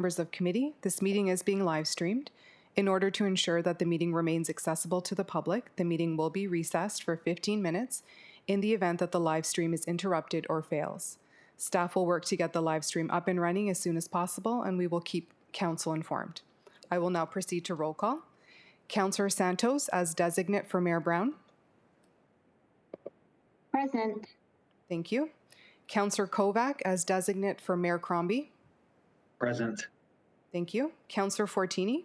Members of committee, this meeting is being live streamed. In order to ensure that the meeting remains accessible to the public, the meeting will be recessed for 15 minutes in the event that the live stream is interrupted or fails. Staff will work to get the live stream up and running as soon as possible, and we will keep council informed. I will now proceed to roll call. Councillor Santos as designate for Mayor Brown. Present. Thank you. Councillor Kovac as designate for Mayor Crombie. Present. Thank you. Councillor Fortini.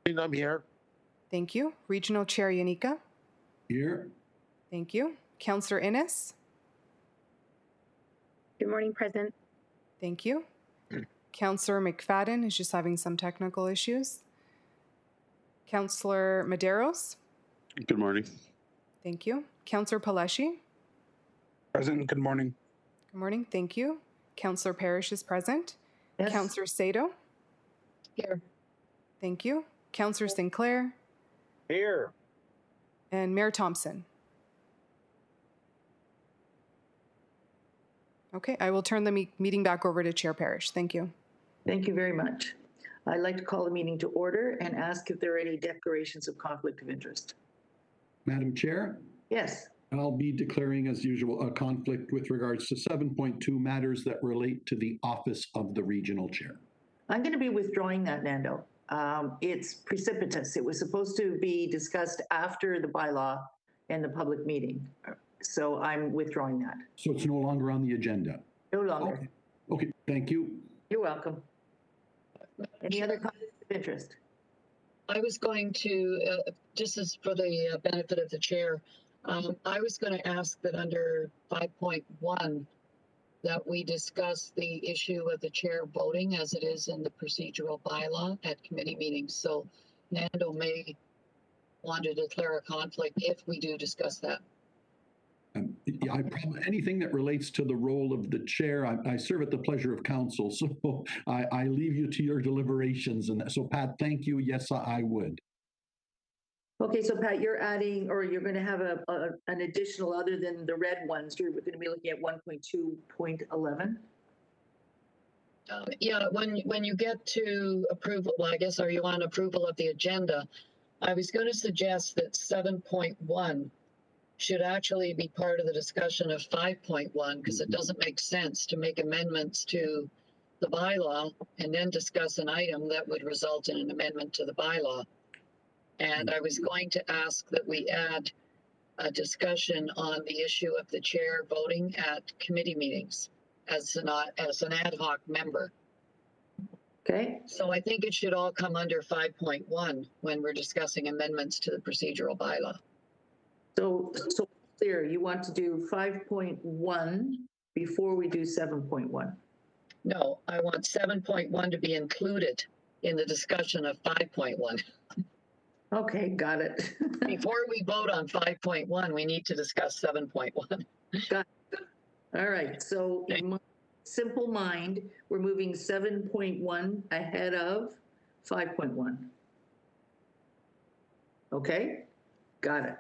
I'm here. Thank you. Regional Chair Yanika. Here. Thank you. Councillor Innes. Good morning, Present. Thank you. Councillor McFadden is just having some technical issues. Councillor Medeiros. Good morning. Thank you. Councillor Paleshi. Present. Good morning. Good morning. Thank you. Councillor Parrish is present. Yes. Councillor Sato. Here. Thank you. Councillor Sinclair. Here. And Mayor Thompson. Okay, I will turn the meeting back over to Chair Parrish. Thank you. Thank you very much. I'd like to call the meeting to order and ask if there are any declarations of conflict of interest. Madam Chair, Yes. I'll be declaring as usual a conflict with regards to 7.2 matters that relate to the office of the regional chair. I'm going to be withdrawing that, Nando. It's precipitous. It was supposed to be discussed after the bylaw and the public meeting. So I'm withdrawing that. So it's no longer on the agenda. No longer. Okay, thank you. You're welcome. Any other conflicts of interest? I was going to, just as for the benefit of the chair, I was going to ask that under 5.1 that we discuss the issue of the chair voting as it is in the procedural bylaw at committee meetings. So Nando may want to declare a conflict if we do discuss that. Yeah, anything that relates to the role of the chair, I serve at the pleasure of council, so I leave you to your deliberations. And so, Pat, thank you. Yes, I would. Okay, so Pat, you're adding, or you're going to have an additional other than the red ones. We're going to be looking at 1.2.11. Yeah, when you get to approval, well, I guess, are you on approval of the agenda? I was going to suggest that 7.1 should actually be part of the discussion of 5.1 because it doesn't make sense to make amendments to the bylaw and then discuss an item that would result in an amendment to the bylaw. And I was going to ask that we add a discussion on the issue of the chair voting at committee meetings as an ad hoc member. Okay. So I think it should all come under 5.1 when we're discussing amendments to the procedural bylaw. So clear, you want to do 5.1 before we do 7.1? No, I want 7.1 to be included in the discussion of 5.1. Okay, got it. Before we vote on 5.1, we need to discuss 7.1. Got it. All right, so in my simple mind, we're moving 7.1 ahead of 5.1. Okay, got it.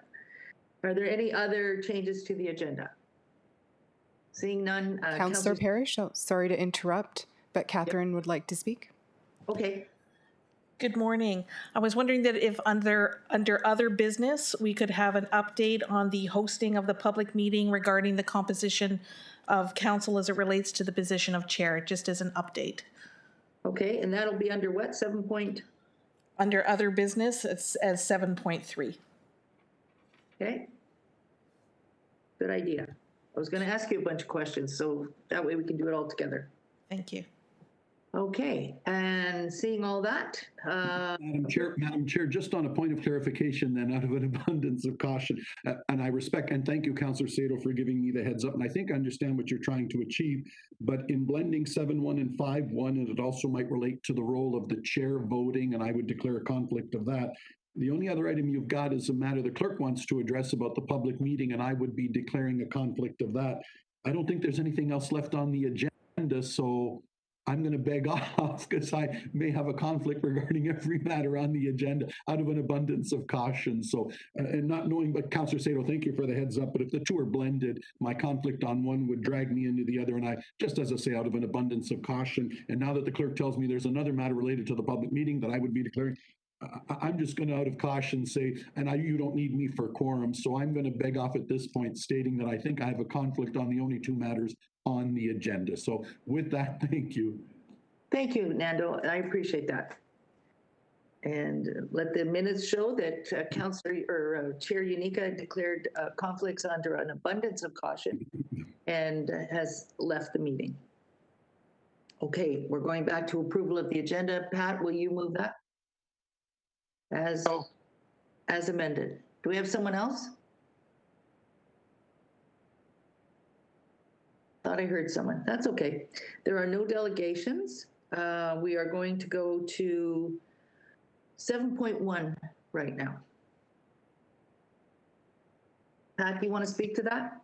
Are there any other changes to the agenda? Seeing none. Councillor Parrish, sorry to interrupt, but Catherine would like to speak. Okay. Good morning. I was wondering that if under other business, we could have an update on the hosting of the public meeting regarding the composition of council as it relates to the position of chair, just as an update. Okay, and that'll be under what, 7 point? Under other business, it's as 7.3. Okay. Good idea. I was going to ask you a bunch of questions, so that way we can do it all together. Thank you. Okay, and seeing all that, Madam Chair, just on a point of clarification then, out of an abundance of caution, and I respect and thank you, Councillor Sato, for giving me the heads up, and I think I understand what you're trying to achieve, but in blending 7.1 and 5.1, and it also might relate to the role of the chair voting, and I would declare a conflict of that. The only other item you've got is a matter the clerk wants to address about the public meeting, and I would be declaring a conflict of that. I don't think there's anything else left on the agenda, so I'm going to beg off because I may have a conflict regarding every matter on the agenda out of an abundance of caution. So, and not knowing, but Councillor Sato, thank you for the heads up. But if the two are blended, my conflict on one would drag me into the other. And I, just as I say, out of an abundance of caution. And now that the clerk tells me there's another matter related to the public meeting that I would be declaring, I'm just going to, out of caution, say, and you don't need me for quorum, so I'm going to beg off at this point, stating that I think I have a conflict on the only two matters on the agenda. So with that, thank you. Thank you, Nando. I appreciate that. And let the minutes show that Councillor or Chair Unica declared conflicts under an abundance of caution and has left the meeting. Okay, we're going back to approval of the agenda. Pat, will you move that? As amended. Do we have someone else? Thought I heard someone. That's okay. There are no delegations. We are going to go to 7.1 right now. Pat, do you want to speak to that?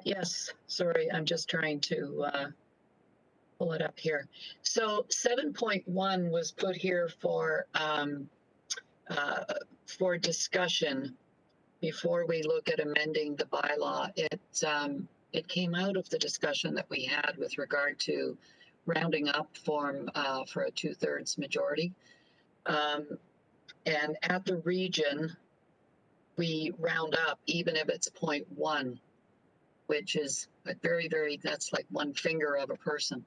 Yes, sorry, I'm just trying to pull it up here. So 7.1 was put here for discussion before we look at amending the bylaw. It came out of the discussion that we had with regard to rounding up for a 2/3 majority. And at the region, we round up even if it's 0.1, which is a very, that's like one finger of a person.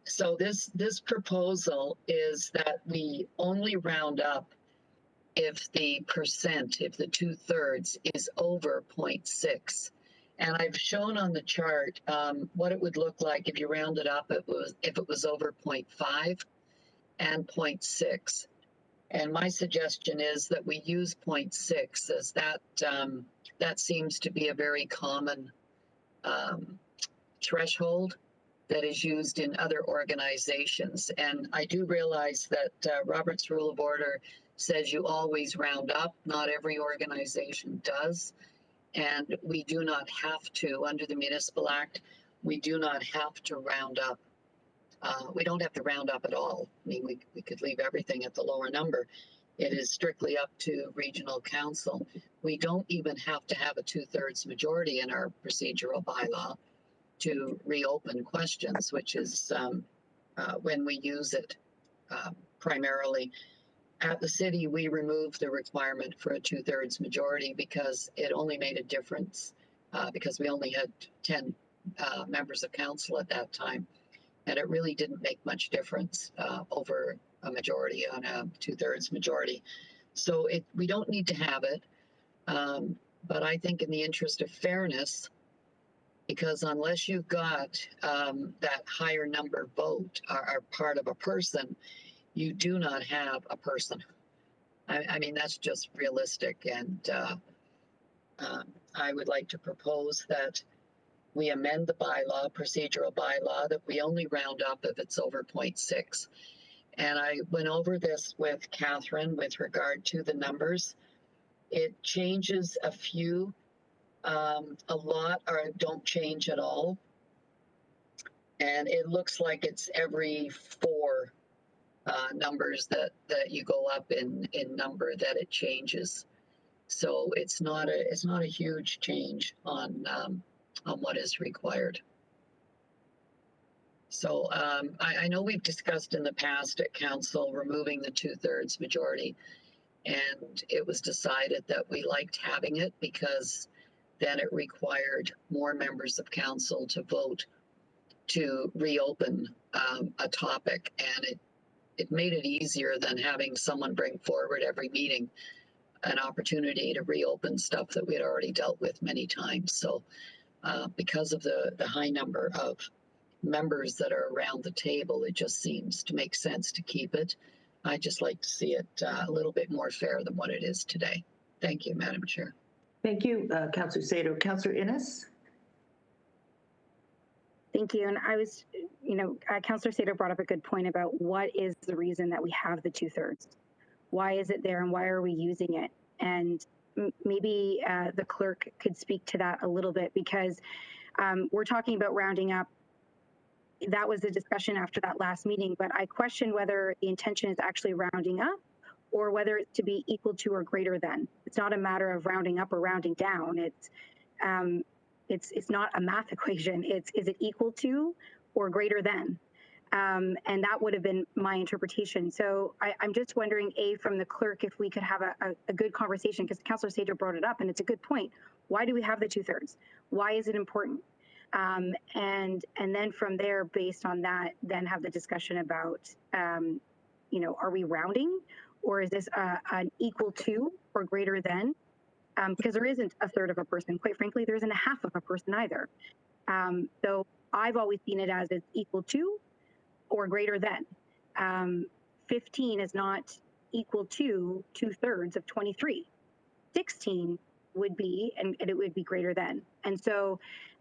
So this proposal is that we only round up if the 2/3 is over 0.6. And I've shown on the chart what it would look like if you rounded up if it was over 0.5 and 0.6. And my suggestion is that we use 0.6 as that seems to be a very common threshold that is used in other organizations. And I do realize that Robert's Rule of Order says you always round up. Not every organization does. And we do not have to, under the Municipal Act, we do not have to round up. We don't have to round up at all. I mean, we could leave everything at the lower number. It is strictly up to regional council. We don't even have to have a 2/3 majority in our procedural bylaw to reopen questions, which is when we use it primarily. At the city, we removed the requirement for a 2/3 majority because it only made a difference because we only had 10 members of council at that time. And it really didn't make much difference over a majority on a 2/3 majority. So we don't need to have it. But I think in the interest of fairness, because unless you've got that higher number vote are part of a person, you do not have a person. I mean, that's just realistic. And I would like to propose that we amend the bylaw, procedural bylaw, that we only round up if it's over 0.6. And I went over this with Catherine with regard to the numbers. It changes a few, a lot, or don't change at all. And it looks like it's every 4 numbers that you go up in number that it changes. So it's not a huge change on what is required. So I know we've discussed in the past at council removing the 2/3 majority, and it was decided that we liked having it because then it required more members of council to vote to reopen a topic, and it made it easier than having someone bring forward every meeting an opportunity to reopen stuff that we had already dealt with many times. So because of the high number of members that are around the table, it just seems to make sense to keep it. I just like to see it a little bit more fair than what it is today. Thank you, Madam Chair. Thank you, Councillor Sato. Councillor Innes? Thank you. And I was, Councillor Sato brought up a good point about what is the reason that we have the 2/3. Why is it there and why are we using it? And maybe the clerk could speak to that a little bit, because We're talking about rounding up. That was the discussion after that last meeting, but I question whether the intention is actually rounding up or whether it's to be equal to or greater than. It's not a matter of rounding up or rounding down. It's not a math equation. Is it equal to or greater than? And that would have been my interpretation. So I'm just wondering, from the clerk, if we could have a good conversation, because Councillor Sader brought it up, and it's a good point. Why do we have the 2/3? Why is it important? And then from there, based on that, then have the discussion about, are we rounding, or is this an equal to or greater than? Because there isn't a third of a person. Quite frankly, there isn't a half of a person either. So I've always seen it as it's equal to or greater than. 15 is not equal to 2/3 of 23. 16 would be, and it would be greater than. And so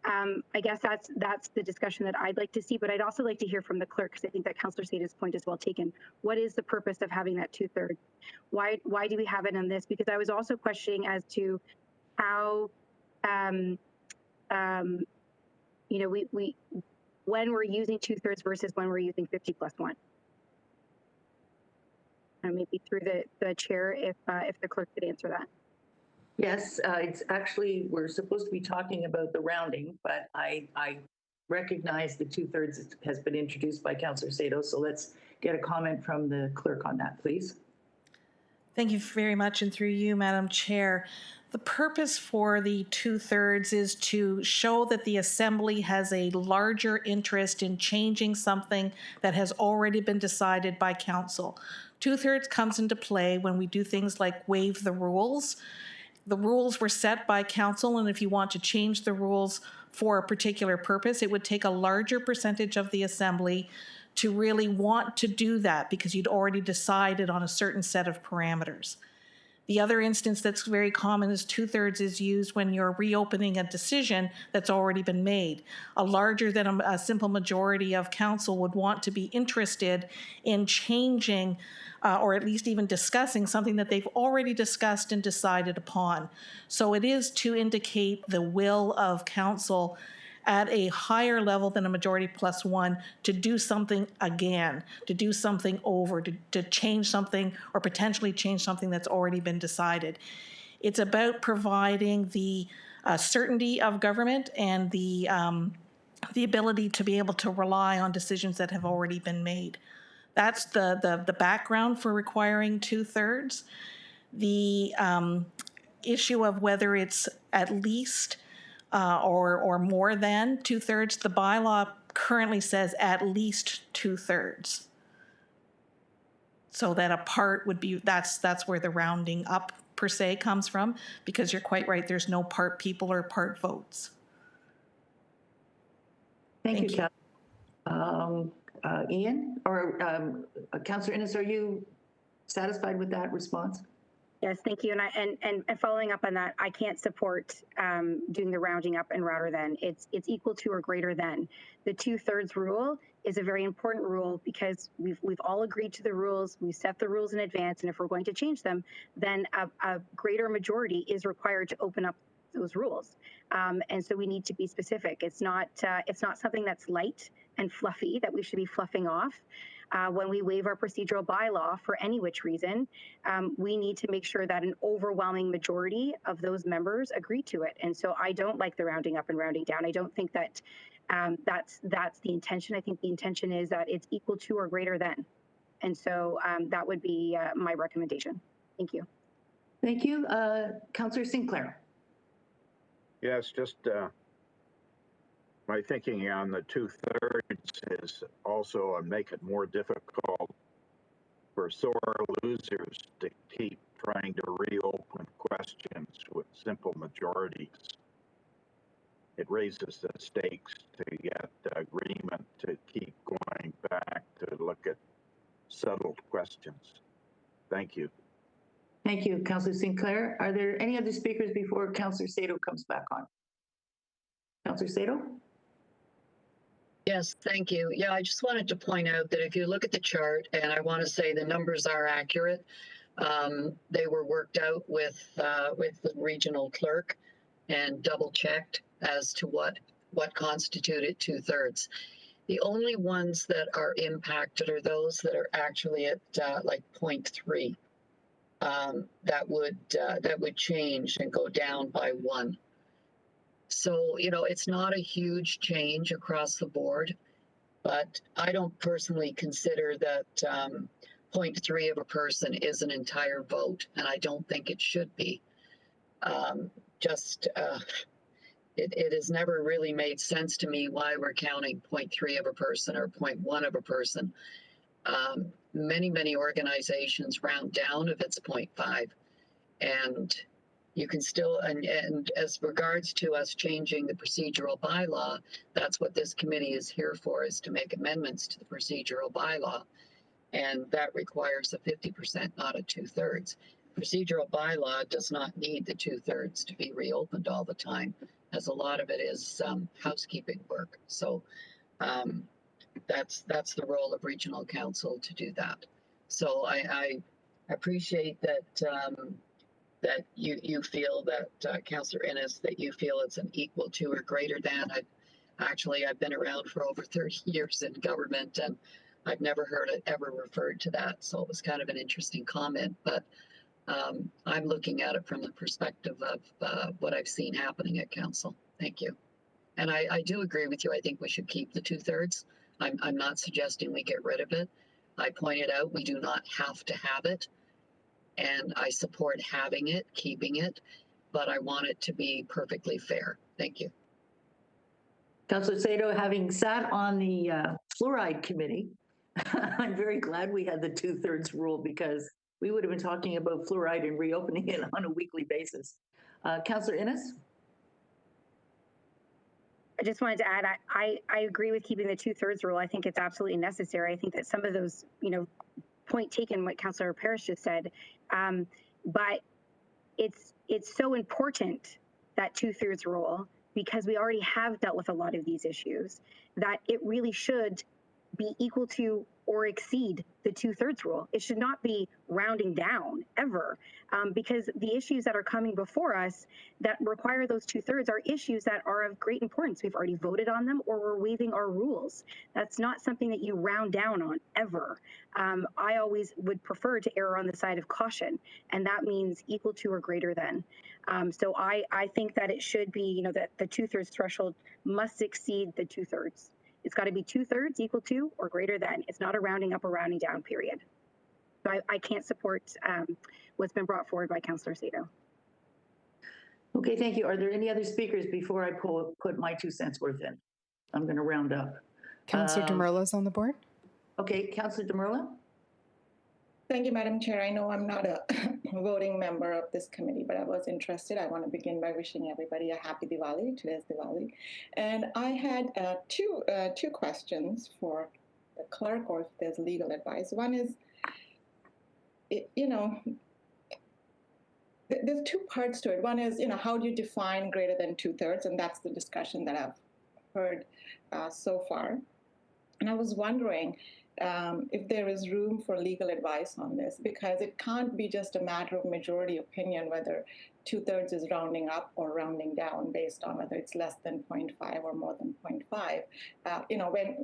I guess that's the discussion that I'd like to see, but I'd also like to hear from the clerk, because I think that Councillor Sada's point is well taken. What is the purpose of having that 2/3? Why do we have it on this? Because I was also questioning as to how, we when we're using 2/3 versus when we're using 50+1. And maybe through the chair, if the clerk could answer that. Yes, it's actually, we're supposed to be talking about the rounding, but I recognize the 2/3 has been introduced by Councillor Sado. So let's get a comment from the clerk on that, please. Thank you very much, and through you, Madam Chair. The purpose for the 2/3 is to show that the Assembly has a larger interest in changing something that has already been decided by Council. 2/3 comes into play when we do things like waive the rules. The rules were set by Council, and if you want to change the rules for a particular purpose, it would take a larger percentage of the Assembly to really want to do that, because you'd already decided on a certain set of parameters. The other instance that's very common is 2/3 is used when you're reopening a decision that's already been made. A larger than a simple majority of Council would want to be interested in changing or at least even discussing something that they've already discussed and decided upon. So it is to indicate the will of Council at a higher level than a majority plus one to do something again, to do something over, to change something or potentially change something that's already been decided. It's about providing the certainty of government and the ability to be able to rely on decisions that have already been made. That's the background for requiring 2/3. The issue of whether it's at least or more than 2/3, the bylaw currently says at least 2/3. So that a part would be, that's where the rounding up per se comes from, because you're quite right, there's no part people or part votes. Thank you, Cal. Ian, or Councillor Innes, are you satisfied with that response? Yes, thank you. And following up on that, I can't support doing the rounding up and rather than. It's equal to or greater than. The 2/3 rule is a very important rule because we've all agreed to the rules. We set the rules in advance, and if we're going to change them, then a greater majority is required to open up those rules. And so we need to be specific. It's not something that's light and fluffy that we should be fluffing off. When we waive our procedural bylaw for any which reason, we need to make sure that an overwhelming majority of those members agree to it. And so I don't like the rounding up and rounding down. I don't think that that's the intention. I think the intention is that it's equal to or greater than. And so that would be my recommendation. Thank you. Thank you. Councillor Sinclair. Yes, just my thinking on the 2/3 is also make it more difficult for sore losers to keep trying to reopen questions with simple majorities. It raises the stakes to get agreement to keep going back to look at settled questions. Thank you. Thank you, Councillor Sinclair. Are there any other speakers before Councillor Sado comes back on? Councillor Sado? Yes, thank you. Yeah, I just wanted to point out that if you look at the chart, and I want to say the numbers are accurate, they were worked out with the regional clerk and double checked as to what what constituted 2/3. The only ones that are impacted are those that are actually at like 0.3. That would change and go down by 1. So, you know, it's not a huge change across the board, but I don't personally consider that 0.3 of a person is an entire vote, and I don't think it should be. It has never really made sense to me why we're counting 0.3 of a person or 0.1 of a person. Many organizations round down if it's 0.5, and you can still, and as regards to us changing the procedural bylaw, that's what this committee is here for, is to make amendments to the procedural bylaw. And that requires a 50%, not a 2/3. Procedural bylaw does not need the 2/3 to be reopened all the time, as a lot of it is housekeeping work. So that's the role of regional council to do that. So I appreciate that that you feel that Councillor Innes, that you feel it's an equal to or greater than. I've been around for over 30 years in government, and I've never heard it ever referred to that. So it was kind of an interesting comment, but I'm looking at it from the perspective of what I've seen happening at council. Thank you. And I do agree with you. I think we should keep the 2/3. I'm not suggesting we get rid of it. I pointed out we do not have to have it, and I support having it, keeping it, but I want it to be perfectly fair. Thank you. Councillor Sato, having sat on the fluoride committee, I'm very glad we had the 2/3 rule, because we would have been talking about fluoride and reopening it on a weekly basis. Councillor Innes? I just wanted to add, I agree with keeping the 2/3 rule. I think it's absolutely necessary. I think that some of those, point taken, what Councillor Parrish just said, but it's so important, that 2/3 rule, because we already have dealt with a lot of these issues, that it really should be equal to or exceed the 2/3 rule. It should not be rounding down ever, because the issues that are coming before us that require those 2/3 are issues that are of great importance. We've already voted on them, or we're waiving our rules. That's not something that you round down on ever. I always would prefer to err on the side of caution, and that means equal to or greater than. So I think that it should be, that the 2/3 threshold must exceed the 2/3. It's got to be 2/3 equal to or greater than. It's not a rounding up or rounding down period. So I can't support what's been brought forward by Councillor Sato. Okay, thank you. Are there any other speakers before I put my 2 cents worth in? I'm going to round up. Councillor Demurla's on the board. Okay, Councillor Demurla? Thank you, Madam Chair. I know I'm not a voting member of this committee, but I was interested. I want to begin by wishing everybody a happy Diwali. Today's Diwali. And I had two questions for the clerk, or if there's legal advice. One is, there's 2 parts to it. One is, how do you define greater than 2/3? And that's the discussion that I've heard so far. And I was wondering, if there is room for legal advice on this, because it can't be just a matter of majority opinion whether 2/3 is rounding up or rounding down based on whether it's less than 0.5 or more than 0.5.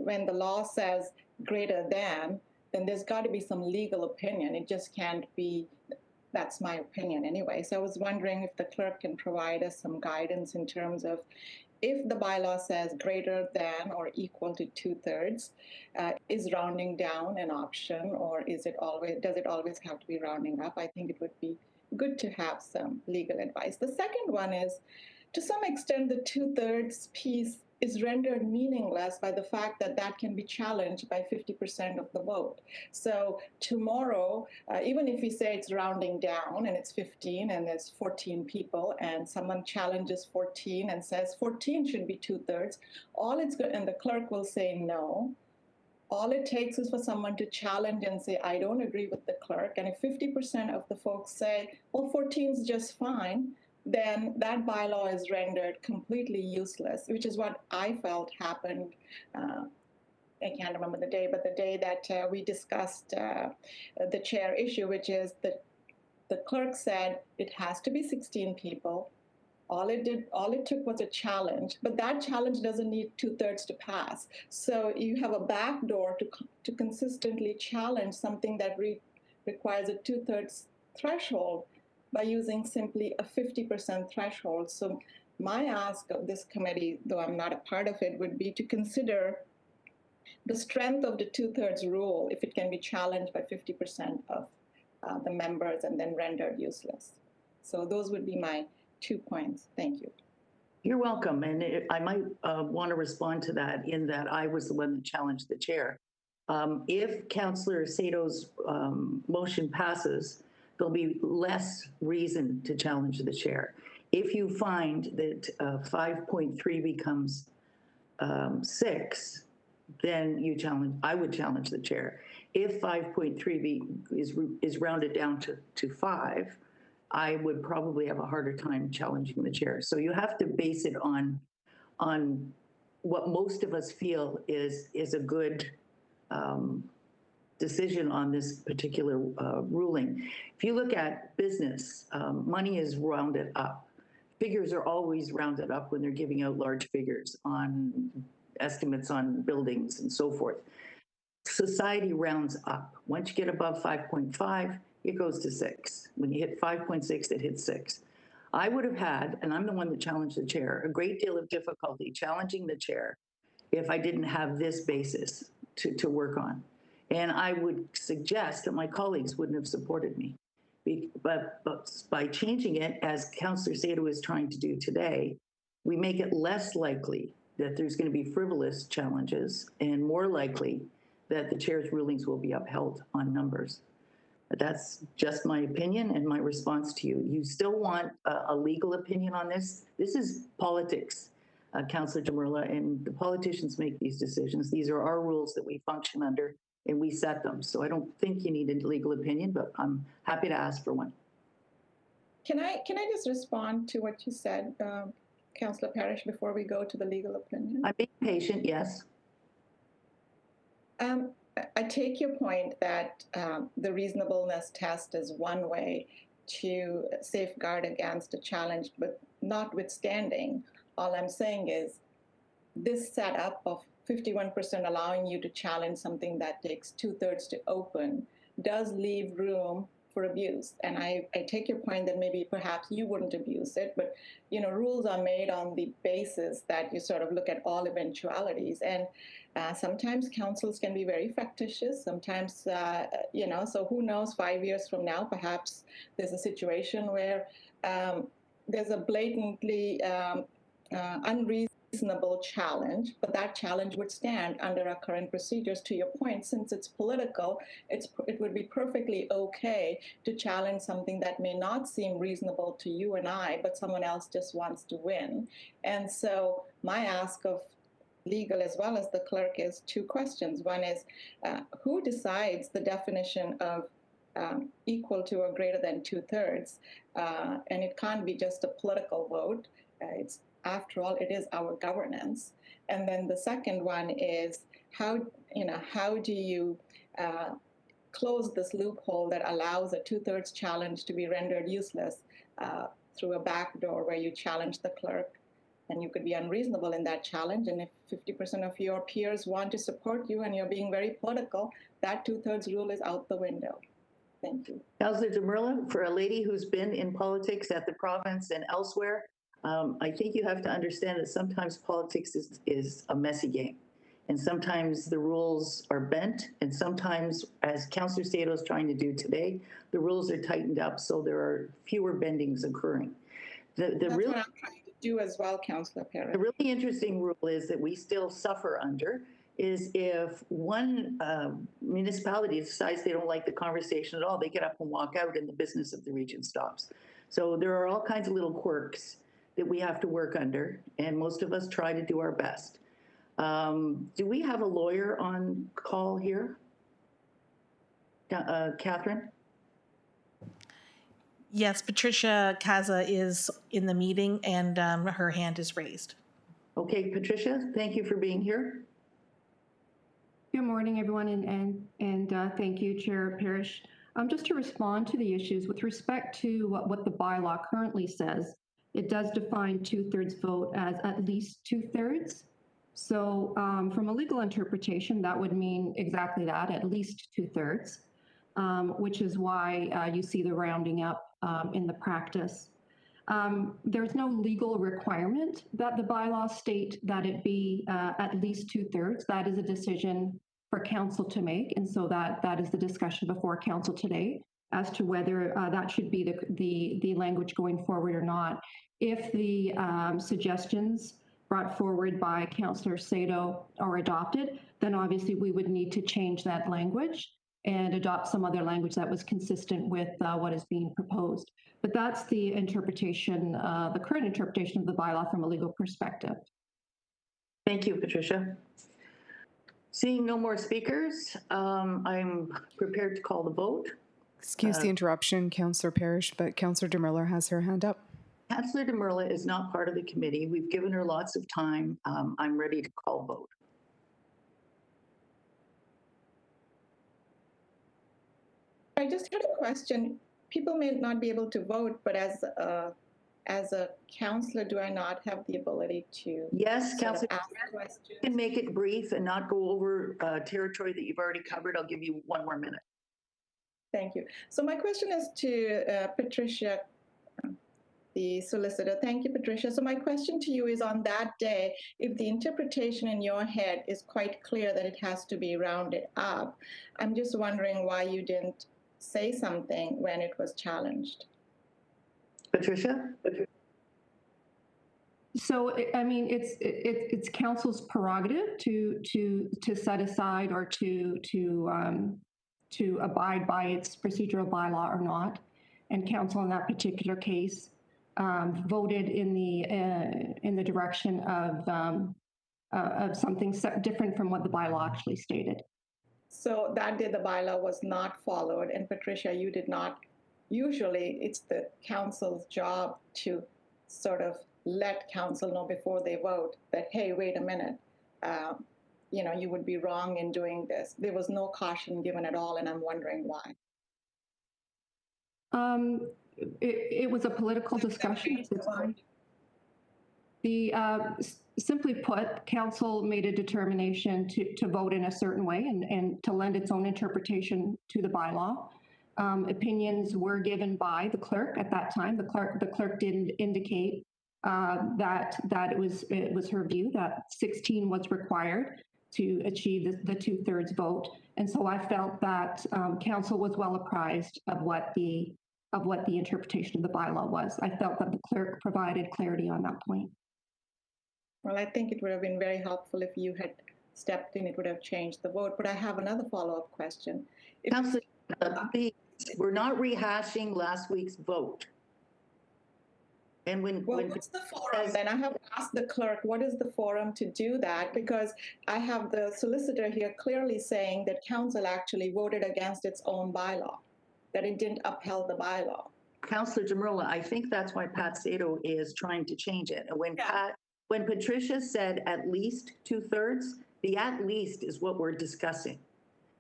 When the law says greater than, then there's got to be some legal opinion. It just can't be, that's my opinion anyway. So I was wondering if the clerk can provide us some guidance in terms of, if the bylaw says greater than or equal to 2/3, is rounding down an option, or does it always have to be rounding up? I think it would be good to have some legal advice. The second one is, to some extent, the 2/3 piece is rendered meaningless by the fact that that can be challenged by 50% of the vote. So tomorrow, even if we say it's rounding down and it's 15 and there's 14 people, and someone challenges 14 and says 14 should be 2/3, and the clerk will say no. All it takes is for someone to challenge and say, I don't agree with the clerk. And if 50% of the folks say, well, 14 is just fine, then that bylaw is rendered completely useless, which is what I felt happened. I can't remember the day, but the day that we discussed the chair issue, which is that the clerk said it has to be 16 people. all it took was a challenge, but that challenge doesn't need 2/3 to pass. So you have a backdoor to consistently challenge something that requires a 2/3 threshold by using simply a 50% threshold. So my ask of this committee, though I'm not a part of it, would be to consider the strength of the 2/3 rule if it can be challenged by 50% of the members and then rendered useless. So those would be my 2 points. Thank you. You're welcome. And I might want to respond to that in that I was the one that challenged the chair. If Councillor Sato's motion passes, there'll be less reason to challenge the chair. If you find that 5.3 becomes 6, then I would challenge the chair. If 5.3 is rounded down to 5, I would probably have a harder time challenging the chair. So you have to base it on what most of us feel is a good decision on this particular ruling. If you look at business, money is rounded up. Figures are always rounded up when they're giving out large figures on estimates on buildings and so forth. Society rounds up. Once you get above 5.5, it goes to 6. When you hit 5.6, it hits 6. I would have had, and I'm the one that challenged the chair, a great deal of difficulty challenging the chair if I didn't have this basis to work on. And I would suggest that my colleagues wouldn't have supported me. But by changing it, as Councillor Sato is trying to do today, we make it less likely that there's going to be frivolous challenges and more likely that the chair's rulings will be upheld on numbers. That's just my opinion and my response to you. You still want a legal opinion on this? This is politics, Councillor Jamerla, and the politicians make these decisions. These are our rules that we function under and we set them. So I don't think you need a legal opinion, but I'm happy to ask for one. Can I just respond to what you said, Councillor Parrish, before we go to the legal opinion? I'm being patient, yes. I take your point that the reasonableness test is one way to safeguard against a challenge, but notwithstanding, all I'm saying is this setup of 51% allowing you to challenge something that takes 2/3 to open does leave room for abuse. And I take your point that maybe perhaps you wouldn't abuse it, but rules are made on the basis that you sort of look at all eventualities. And sometimes councils can be very factitious. Sometimes, so who knows, 5 years from now, perhaps there's a situation where there's a blatantly unreasonable challenge, but that challenge would stand under our current procedures. To your point, since it's political, it would be perfectly okay to challenge something that may not seem reasonable to you and I, but someone else just wants to win. And so my ask of legal as well as the clerk is 2 questions. One is, who decides the definition of equal to or greater than 2/3? And it can't be just a political vote. After all, it is our governance. And then the second one is how do you close this loophole that allows a 2/3 challenge to be rendered useless through a backdoor where you challenge the clerk and you could be unreasonable in that challenge. And if 50% of your peers want to support you and you're being very political, that 2/3 rule is out the window. Thank you. Councillor Jamerla, for a lady who's been in politics at the province and elsewhere, I think you have to understand that sometimes politics is a messy game. And sometimes the rules are bent, and sometimes, as Councillor Sato is trying to do today, the rules are tightened up so there are fewer bendings occurring. That's what I'm trying to do as well, Councillor Parrish. The really interesting rule is that we still suffer under is if one municipality decides they don't like the conversation at all, they get up and walk out and the business of the region stops. So there are all kinds of little quirks that we have to work under, and most of us try to do our best. Do we have a lawyer on call here? Catherine? Yes, Patricia Kaza is in the meeting and her hand is raised. Okay, Patricia, thank you for being here. Good morning, everyone, and thank you, Chair Parrish. Just to respond to the issues with respect to what the bylaw currently says, it does define 2/3 vote as at least 2/3. So from a legal interpretation, that would mean exactly that, at least 2/3, which is why you see the rounding up in the practice. There's no legal requirement that the bylaws state that it be at least 2/3. That is a decision for council to make, and so that is the discussion before council today as to whether that should be the language going forward or not. If the suggestions brought forward by Councillor Sato are adopted, then obviously we would need to change that language and adopt some other language that was consistent with what is being proposed. But that's the interpretation, the current interpretation of the bylaw from a legal perspective. Thank you, Patricia. Seeing no more speakers, I'm prepared to call the vote. Excuse the interruption, Councillor Parrish, but Councillor Demurler has her hand up. Councillor Demurler is not part of the committee. We've given her lots of time. I'm ready to call vote. I just had a question. People may not be able to vote, but as a councillor, do I not have the ability to Yes, Councillor, ask questions? you can make it brief and not go over territory that you've already covered. I'll give you 1 more minute. Thank you. So my question is to Patricia, the solicitor. Thank you, Patricia. So my question to you is, on that day, if the interpretation in your head is quite clear that it has to be rounded up, I'm just wondering why you didn't say something when it was challenged. Patricia? So, I mean, it's council's prerogative to set aside or to abide by its procedural bylaw or not. And council in that particular case voted in the direction of something different from what the bylaw actually stated. So that day the bylaw was not followed, and Patricia, you did not. Usually it's the council's job to sort of let council know before they vote that, hey, wait a minute, you would be wrong in doing this. There was no caution given at all, and I'm wondering why. It was a political discussion. Simply put, council made a determination to vote in a certain way and to lend its own interpretation to the bylaw. Opinions were given by the clerk at that time. The clerk didn't indicate that it was her view that 16 was required to achieve the 2/3 vote. And so I felt that council was well apprised of what the interpretation of the bylaw was. I felt that the clerk provided clarity on that point. Well, I think it would have been very helpful if you had stepped in. It would have changed the vote. But I have another follow-up question. Councillor, please, we're not rehashing last week's vote. And what's the forum then? I have asked the clerk, what is the forum to do that? Because I have the solicitor here clearly saying that council actually voted against its own bylaw, that it didn't upheld the bylaw. Councillor Demurler, I think that's why Pat Sato is trying to change it. And when Patricia said at least 2/3, the at least is what we're discussing.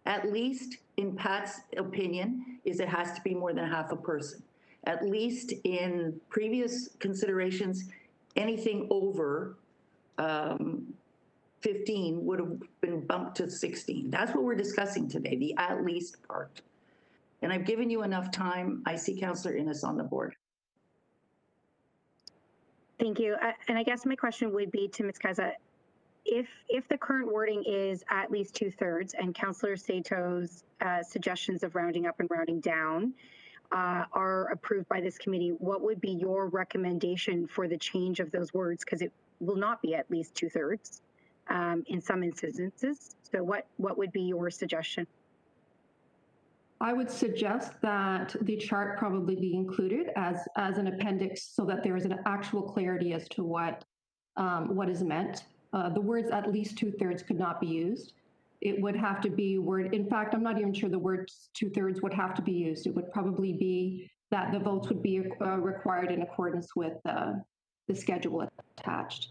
At least, in Pat's opinion, is it has to be more than half a person. At least in previous considerations, anything over 15 would have been bumped to 16. That's what we're discussing today, the at least part. And I've given you enough time. I see Councillor Innes on the board. Thank you. And I guess my question would be to Ms. Kaza, if the current wording is at least 2/3 and Councillor Sato's suggestions of rounding up and rounding down are approved by this committee, what would be your recommendation for the change of those words? Because it will not be at least 2/3 in some instances. So what would be your suggestion? I would suggest that the chart probably be included as an appendix so that there is an actual clarity as to what is meant. The words at least 2/3 could not be used. It would have to be in fact, I'm not even sure the words 2/3 would have to be used. It would probably be that the votes would be required in accordance with the schedule attached.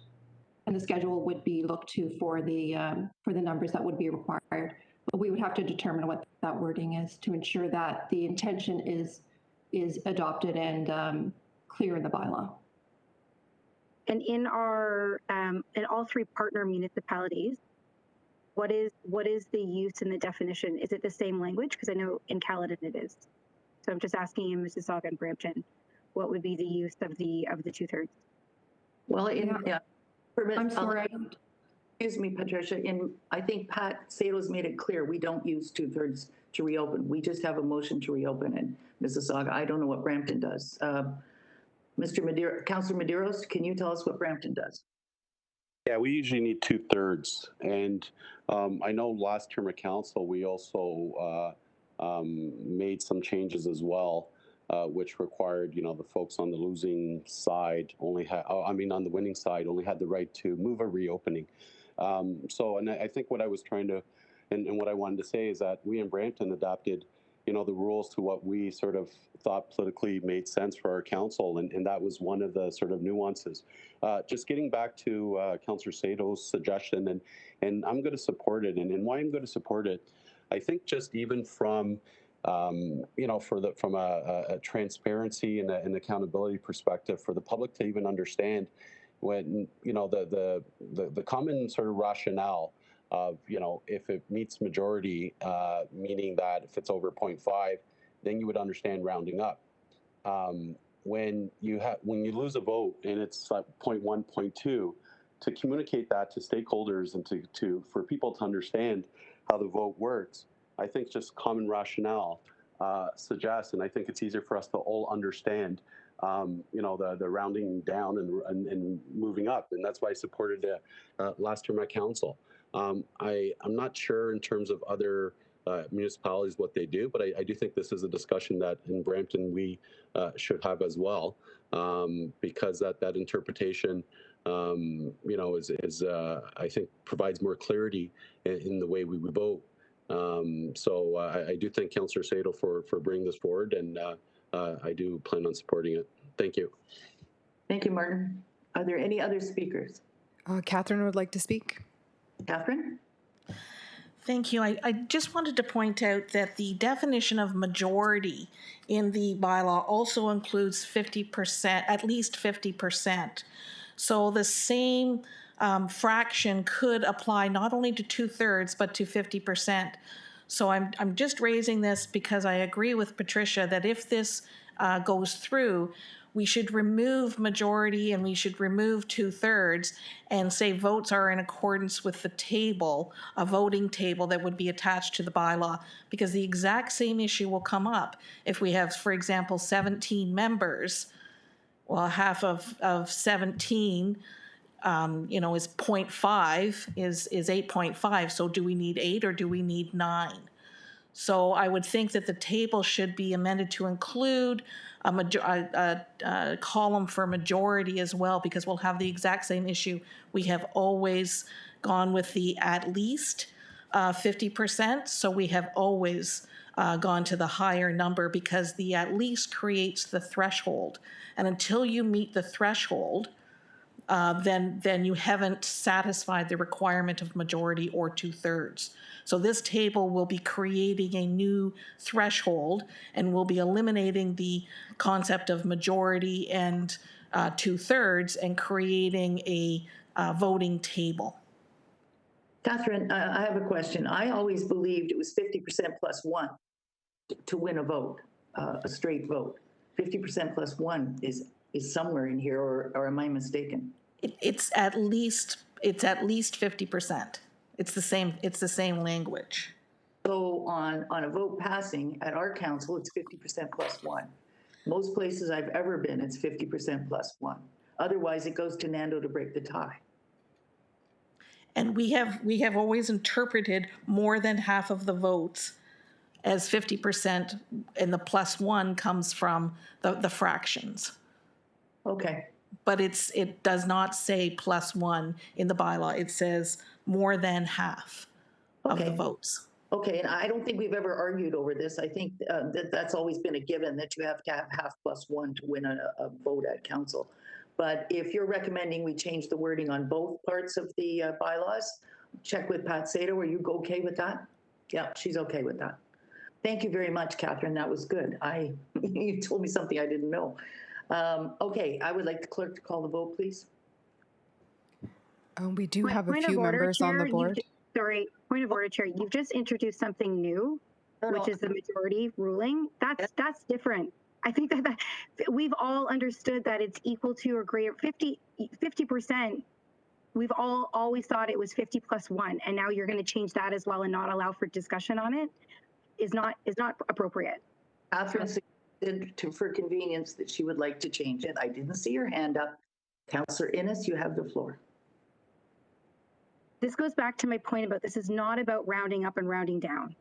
And the schedule would be looked to for the numbers that would be required. But we would have to determine what that wording is to ensure that the intention is adopted and clear in the bylaw. And in all three partner municipalities, what is the use and the definition? Is it the same language? Because I know in Caledon it is. So I'm just asking you, Mississauga and Brampton, what would be the use of the 2/3? Well, I'm sorry. Excuse me, Patricia. I think Pat Sato's made it clear we don't use 2/3 to reopen. We just have a motion to reopen in Mississauga. I don't know what Brampton does. Councillor Medeiros, can you tell us what Brampton does? Yeah, we usually need 2/3, and I know last term of council we also made some changes as well, which required the folks on the losing side only had, on the winning side only had the right to move a reopening. And I think what I was trying to, and what I wanted to say is that we in Brampton adopted the rules to what we sort of thought politically made sense for our council, and that was one of the sort of nuances. Just getting back to Councillor Sato's suggestion, and I'm going to support it, and why I'm going to support it, I think just even from from a transparency and an accountability perspective for the public to even understand when the common sort of rationale of if it meets majority, meaning that if it's over 0.5, then you would understand rounding up. When you lose a vote and it's like 0.1, 0.2, to communicate that to stakeholders and for people to understand how the vote works, I think just common rationale suggests, and I think it's easier for us to all understand the rounding down and moving up, and that's why I supported last term at council. I'm not sure in terms of other municipalities what they do, but I do think this is a discussion that in Brampton we should have as well, because that interpretation is I think provides more clarity in the way we vote. So I do thank Councillor Sato for bringing this forward, and I do plan on supporting it. Thank you. Thank you, Martin. Are there any other speakers? Catherine would like to speak. Catherine? Thank you. I just wanted to point out that the definition of majority in the bylaw also includes 50%, at least 50%. So the same fraction could apply not only to 2/3, but to 50%. So I'm just raising this because I agree with Patricia that if this goes through, we should remove majority and we should remove 2/3 and say votes are in accordance with the table, a voting table that would be attached to the bylaw, because the exact same issue will come up if we have, for example, 17 members. Well, half of 17 is 0.5, is 8.5. So do we need 8 or do we need 9? So I would think that the table should be amended to include a column for majority as well, because we'll have the exact same issue. We have always gone with the at least 50%. So we have always gone to the higher number because the at least creates the threshold. And until you meet the threshold, then you haven't satisfied the requirement of majority or 2/3. So this table will be creating a new threshold and will be eliminating the concept of majority and 2/3 and creating a voting table. Catherine, I have a question. I always believed it was 50% plus 1 to win a vote, a straight vote. 50% plus 1 is somewhere in here, or am I mistaken? It's at least 50%. It's the same language. So on a vote passing at our council, it's 50% plus 1. Most places I've ever been, it's 50% plus 1. Otherwise, it goes to Nando to break the tie. And we have always interpreted more than half of the votes as 50%, and the plus 1 comes from the fractions. Okay. But it does not say plus 1 in the bylaw. It says more than half of the votes. Okay, and I don't think we've ever argued over this. I think that's always been a given, that you have to have half plus 1 to win a vote at council. But if you're recommending we change the wording on both parts of the bylaws, check with Pat Sato. Are you okay with that? Yeah, she's okay with that. Thank you very much, Catherine. That was good. You told me something I didn't know. Okay, I would like the clerk to call the vote, please. We do have a Point few of order, members on the Chair. board. Sorry, point of order, Chair. You've just introduced something new, which is the majority ruling. That's different. I think that we've all understood that it's equal to or greater 50%. We've all always thought it was 50 plus 1, and now you're going to change that as well and not allow for discussion on it is not appropriate. Catherine suggested for convenience that she would like to change it. I didn't see your hand up. Councillor Innes, you have the floor. This goes back to my point about this is not about rounding up and rounding down.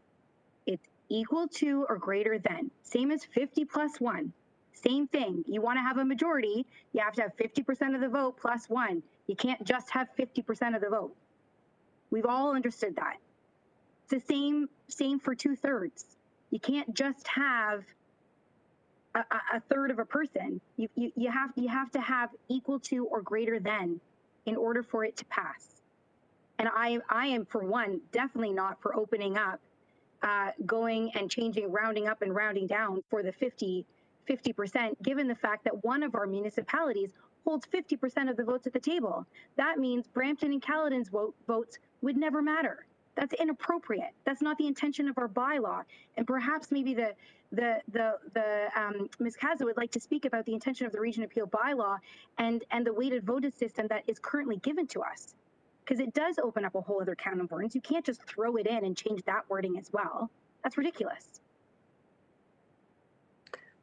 It's equal to or greater than. Same as 50 plus 1. Same thing. You want to have a majority, you have to have 50% of the vote plus 1. You can't just have 50% of the vote. We've all understood that. It's the same for 2/3. You can't just have a third of a person. You have to have equal to or greater than in order for it to pass. And I am, for one, definitely not for opening up, going and changing, rounding up and rounding down for the 50%, given the fact that one of our municipalities holds 50% of the votes at the table. That means Brampton and Caledon's votes would never matter. That's inappropriate. That's not the intention of our bylaw. And perhaps maybe Ms. Kaza would like to speak about the intention of the Region Appeal bylaw and the weighted voted system that is currently given to us. Because it does open up a whole other can of worms. You can't just throw it in and change that wording as well. That's ridiculous.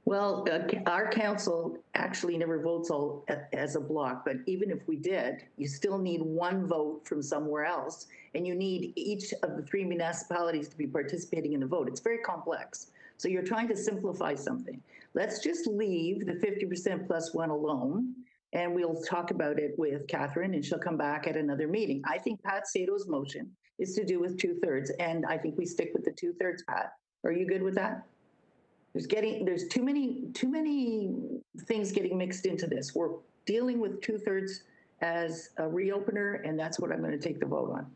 Well, our council actually never votes all as a block, but even if we did, you still need one vote from somewhere else, and you need each of the 3 municipalities to be participating in the vote. It's very complex. So you're trying to simplify something. Let's just leave the 50% plus 1 alone, and we'll talk about it with Catherine, and she'll come back at another meeting. I think Pat Sato's motion is to do with 2/3, and I think we stick with the 2/3, Pat. Are you good with that? There's too many things getting mixed into this. We're dealing with 2/3 as a reopener, and that's what I'm going to take the vote on.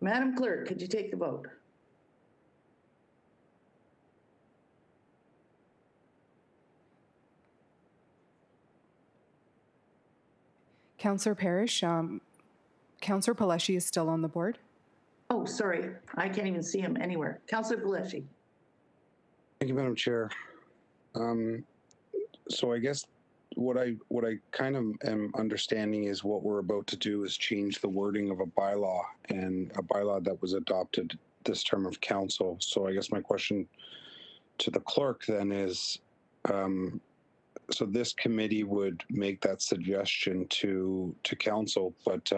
Madam Clerk, could you take the vote? Councillor Parrish, Councillor Paleshi is still on the board. Oh, sorry. I can't even see him anywhere. Councillor Paleshi. Thank you, Madam Chair. So I guess what I kind of am understanding is what we're about to do is change the wording of a bylaw, and a bylaw that was adopted this term of council. So I guess my question to the clerk then is, so this committee would make that suggestion to council, but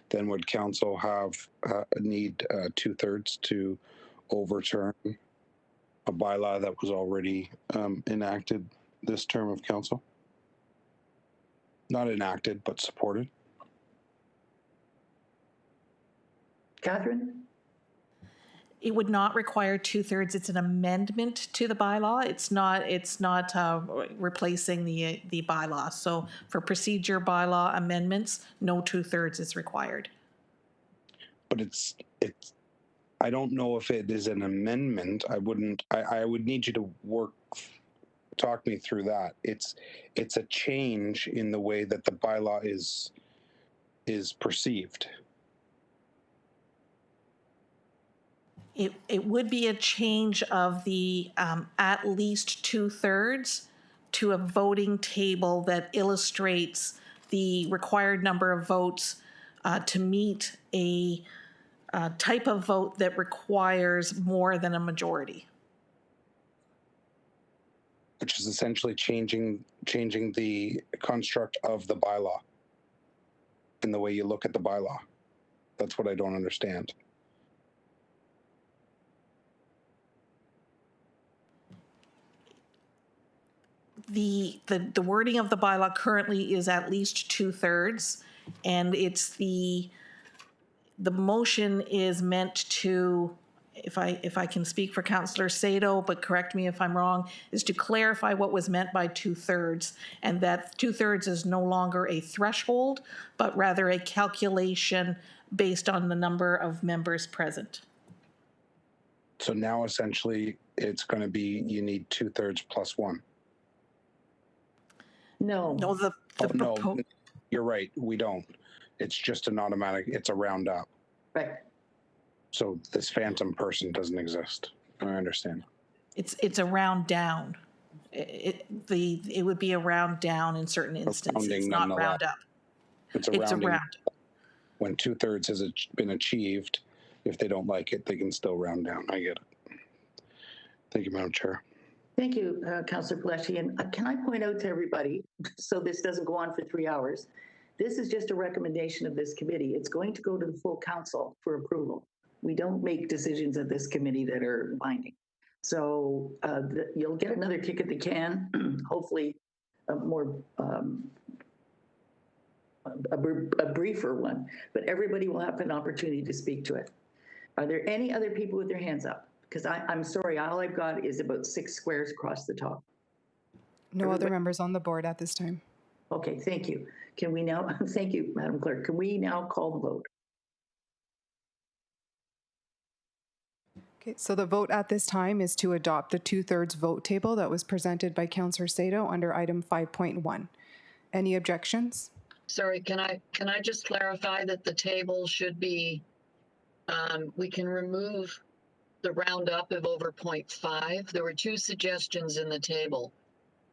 then would council have need 2/3 to overturn a bylaw that was already enacted this term of council? Not enacted, but supported. Catherine? It would not require 2/3. It's an amendment to the bylaw. It's not replacing the bylaw. So for procedure bylaw amendments, no 2/3 is required. But it's I don't know if it is an amendment. I would need you to talk me through that. It's a change in the way that the bylaw is perceived. It would be a change of the at least 2/3 to a voting table that illustrates the required number of votes to meet a type of vote that requires more than a majority. Which is essentially changing the construct of the bylaw in the way you look at the bylaw. That's what I don't understand. The wording of the bylaw currently is at least 2/3, and it's the motion is meant to, if I can speak for Councillor Sato, but correct me if I'm wrong, is to clarify what was meant by 2/3, and that 2/3 is no longer a threshold, but rather a calculation based on the number of members present. So now essentially it's going to be you need 2/3 plus 1. No. No, No, you're right. We don't. It's just an automatic, it's a round up. Right. So this phantom person doesn't exist. I understand. It's a round down. It would be a round down in certain instances, rounding not nonetheless. round up. It's a It's a rounding. round. When 2/3 has been achieved, if they don't like it, they can still round down. I get it. Thank you, Madam Chair. Thank you, Councillor Palashi. And can I point out to everybody, so this doesn't go on for 3 hours, this is just a recommendation of this committee. It's going to go to the full council for approval. We don't make decisions at this committee that are binding. So you'll get another kick at the can, hopefully a more a briefer one, but everybody will have an opportunity to speak to it. Are there any other people with their hands up? Because I'm sorry, all I've got is about 6 squares across the top. No other members on the board at this time. Okay, thank you. Can we now, thank you, Madam Clerk. Can we now call the vote? Okay, so the vote at this time is to adopt the 2/3 vote table that was presented by Councillor Sato under item 5.1. Any objections? Sorry, can I just clarify that the table should be, we can remove the roundup of over 0.5. There were 2 suggestions in the table.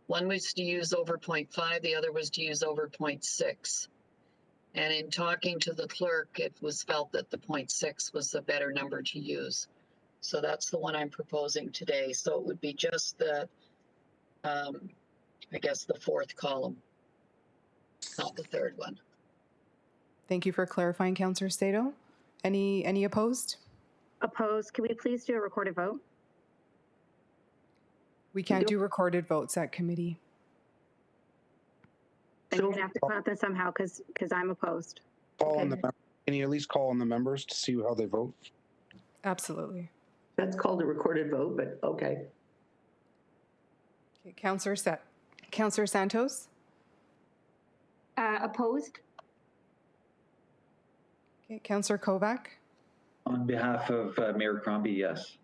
One was to use over 0.5, the other was to use over 0.6. And in talking to the clerk, it was felt that the 0.6 was the better number to use. So that's the one I'm proposing today. So it would be just the, I guess the 4th column, not the 3rd one. Thank you for clarifying, Councillor Sato. Any opposed? Opposed. Can we please do a recorded vote? We can't do recorded votes at committee. I'm going to have to put this somehow because I'm opposed. Call on the, can you at least call on the members to see how they vote? Absolutely. That's called a recorded vote, but okay. Okay, Councillor Santos? Opposed. Okay, Councillor Kovac? On behalf of Mayor Crombie, yes.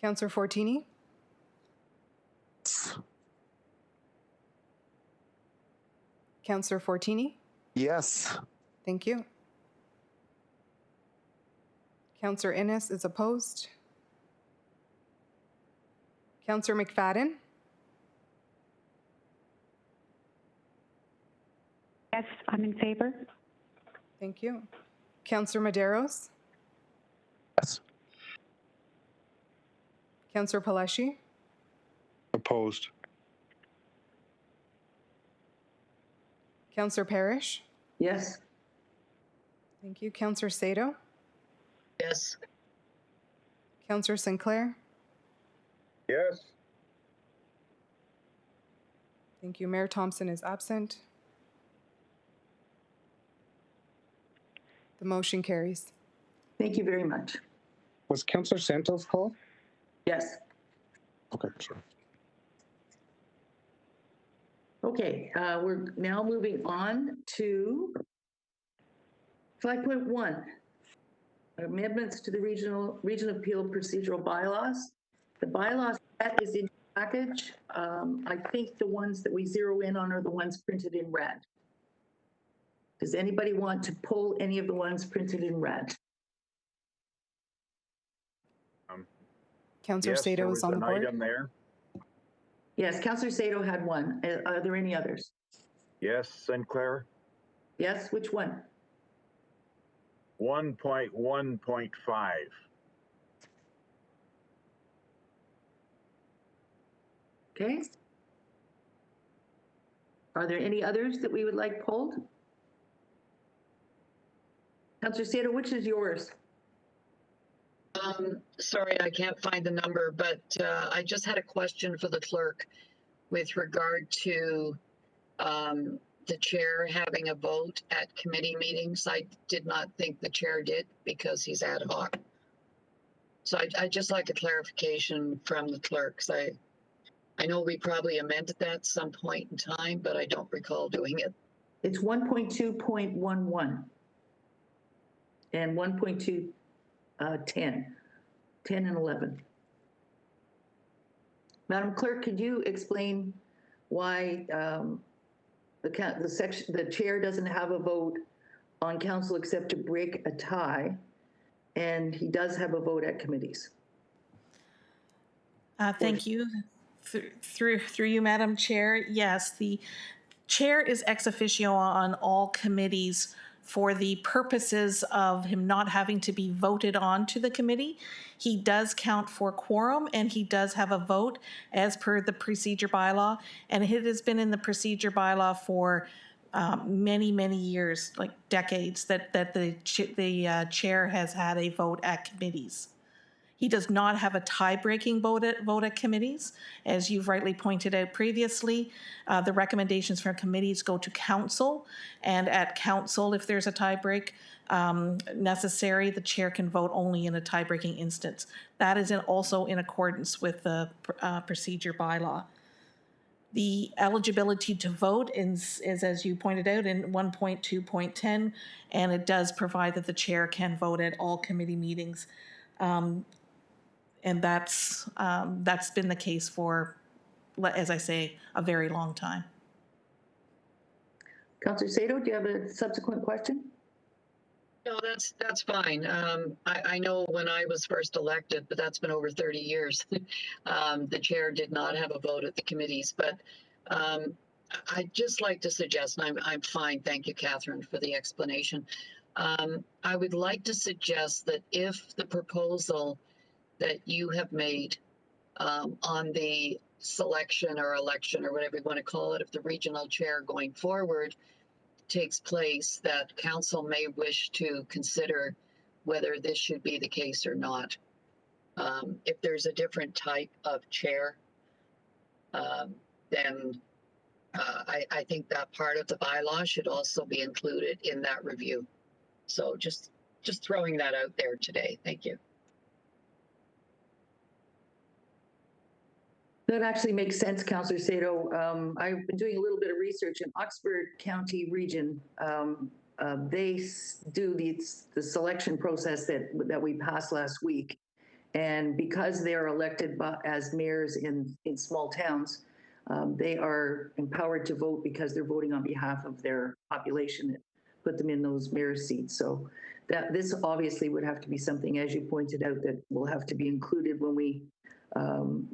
Councillor Fortini? Councillor Fortini? Yes. Thank you. Councillor Innes is opposed. Councillor McFadden? Yes, I'm in favor. Thank you. Councillor Medeiros? Yes. Councillor Palashi? Opposed. Councillor Parrish? Yes. Thank you. Councillor Sato? Yes. Councillor Sinclair? Yes. Thank you. Mayor Thompson is absent. The motion carries. Thank you very much. Was Councillor Santos called? Yes. Okay, sure. Okay, we're now moving on to 5.1, amendments to the Region Appeal procedural bylaws. The bylaws that is in the package. I think the ones that we zero in on are the ones printed in red. Does anybody want to pull any of the ones printed in red? Councillor Yes, there Sato was is on the an board. item there. Yes, Councillor Sato had one. Are there any others? Yes, Sinclair. Yes, which one? 1.1.5. Okay. Are there any others that we would like pulled? Councillor Sato, which is yours? Sorry, I can't find the number, but I just had a question for the clerk with regard to the chair having a vote at committee meetings. I did not think the chair did because he's ad hoc. So I'd just like a clarification from the clerks. I know we probably amended that some point in time, but I don't recall doing it. It's 1.2.11 and 1.2 10 and 11. Madam Clerk, could you explain why the chair doesn't have a vote on council except to break a tie, and he does have a vote at committees. Thank you. Through you, Madam Chair. Yes, the chair is ex officio on all committees for the purposes of him not having to be voted on to the committee. He does count for quorum and he does have a vote as per the procedure bylaw. And it has been in the procedure bylaw for many, many years, like decades, that the chair has had a vote at committees. He does not have a tie-breaking vote at committees. As you've rightly pointed out previously, the recommendations from committees go to council, and at council, if there's a tie-break necessary, the chair can vote only in a tie-breaking instance. That is also in accordance with the procedure bylaw. The eligibility to vote is, as you pointed out, in 1.2.10, and it does provide that the chair can vote at all committee meetings. And that's been the case for, as I say, a very long time. Councillor Sato, do you have a subsequent question? No, that's fine. I know when I was first elected, but that's been over 30 years, the chair did not have a vote at the committees. But I'd just like to suggest, and I'm fine, thank you, Catherine, for the explanation. I would like to suggest that if the proposal that you have made on the selection or election or whatever you want to call it, if the regional chair going forward takes place, that council may wish to consider whether this should be the case or not. If there's a different type of chair, then I think that part of the bylaw should also be included in that review. So just throwing that out there today. Thank you. That actually makes sense, Councillor Sato. I've been doing a little bit of research in Oxford County region. They do the selection process that we passed last week. And because they are elected as mayors in small towns, they are empowered to vote because they're voting on behalf of their population that put them in those mayor seats. So this obviously would have to be something, as you pointed out, that will have to be included when we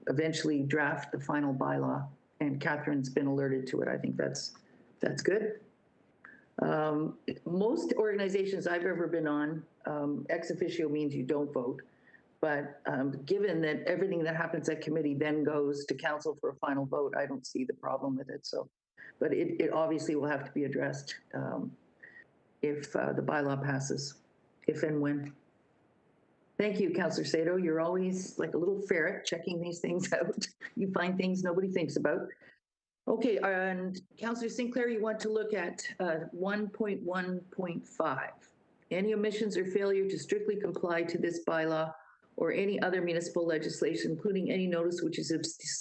eventually draft the final bylaw, and Catherine's been alerted to it. I think that's good. Most organizations I've ever been on, ex officio means you don't vote, but given that everything that happens at committee then goes to council for a final vote, I don't see the problem with it. So, but it obviously will have to be addressed if the bylaw passes, if and when. Thank you, Councillor Sato. You're always like a little ferret checking these things out. You find things nobody thinks about. Okay, and Councillor Sinclair, you want to look at 1.1.5. Any omissions or failure to strictly comply to this bylaw or any other municipal legislation, including any notice which is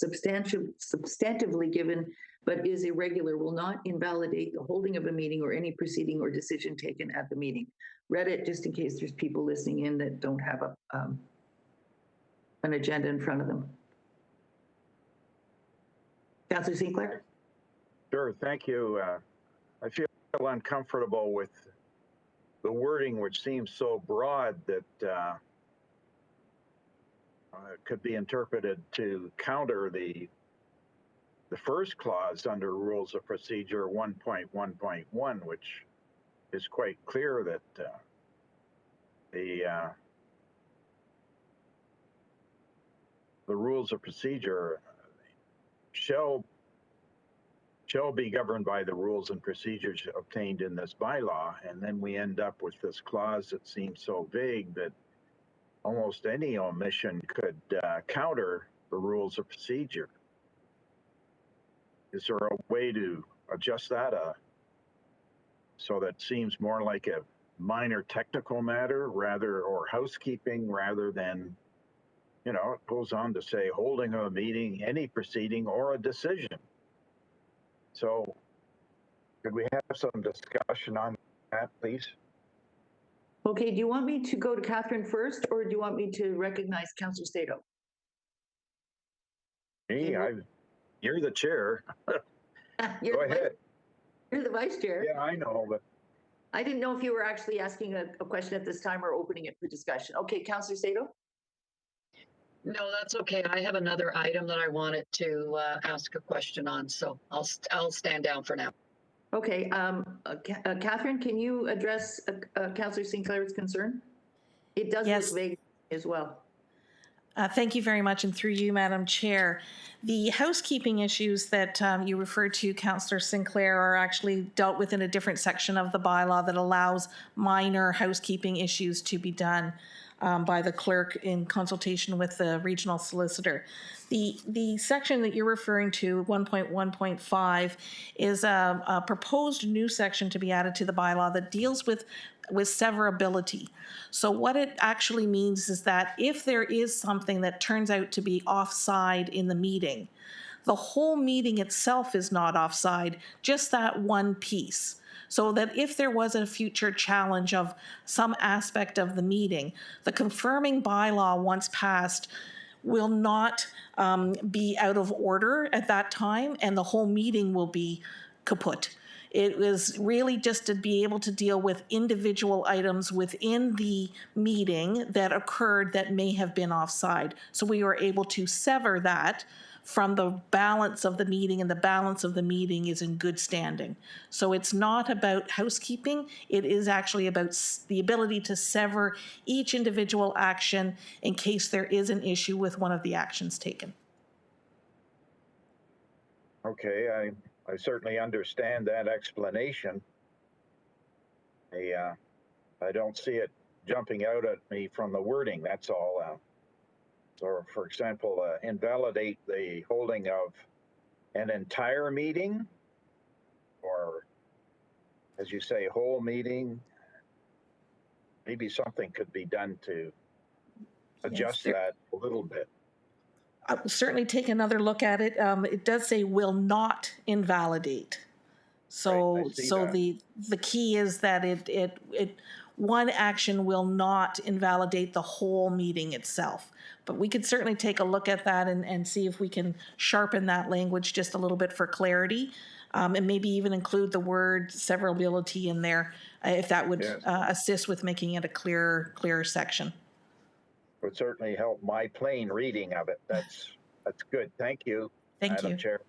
substantively given but is irregular, will not invalidate the holding of a meeting or any proceeding or decision taken at the meeting. Read it just in case there's people listening in that don't have an agenda in front of them. Councillor Sinclair? Sure, thank you. I feel uncomfortable with the wording, which seems so broad that it could be interpreted to counter the first clause under Rules of Procedure 1.1.1, which is quite clear that the rules of procedure shall be governed by the rules and procedures obtained in this bylaw. And then we end up with this clause that seems so vague that almost any omission could counter the rules of procedure. Is there a way to adjust that so that seems more like a minor technical matter or housekeeping rather than, you know, it goes on to say holding a meeting, any proceeding or a decision. So could we have some discussion on that, please? Okay, do you want me to go to Catherine first, or do you want me to recognize Councillor Sato? Me, you're the chair. Go ahead. You're the vice chair. Yeah, I know, but I didn't know if you were actually asking a question at this time or opening it for discussion. Okay, Councillor Sato? No, that's okay. I have another item that I wanted to ask a question on, so I'll stand down for now. Okay, Catherine, can you address Councillor Sinclair's concern? It does Yes. look vague as well. Thank you very much, and through you, Madam Chair. The housekeeping issues that you referred to, Councillor Sinclair, are actually dealt with in a different section of the bylaw that allows minor housekeeping issues to be done by the clerk in consultation with the regional solicitor. The section that you're referring to, 1.1.5, is a proposed new section to be added to the bylaw that deals with severability. So what it actually means is that if there is something that turns out to be offside in the meeting, the whole meeting itself is not offside, just that one piece. So that if there was a future challenge of some aspect of the meeting, the confirming bylaw, once passed, will not be out of order at that time, and the whole meeting will be kaput. It was really just to be able to deal with individual items within the meeting that occurred that may have been offside. So we were able to sever that from the balance of the meeting, and the balance of the meeting is in good standing. So it's not about housekeeping, it is actually about the ability to sever each individual action in case there is an issue with one of the actions taken. okay, I certainly understand that explanation. I don't see it jumping out at me from the wording, that's all. So, for example, invalidate the holding of an entire meeting, or, as you say, whole meeting. Maybe something could be done to adjust that a little bit. I will certainly take another look at it. It does say will not invalidate. So, Right, I see so that. the key is that it one action will not invalidate the whole meeting itself. But we could certainly take a look at that and see if we can sharpen that language just a little bit for clarity, and maybe even include the word severability in there, if that would Yes. assist with making it a clearer section. Would certainly help my plain reading of it. That's good. Thank you, Thank Madam you. Chair.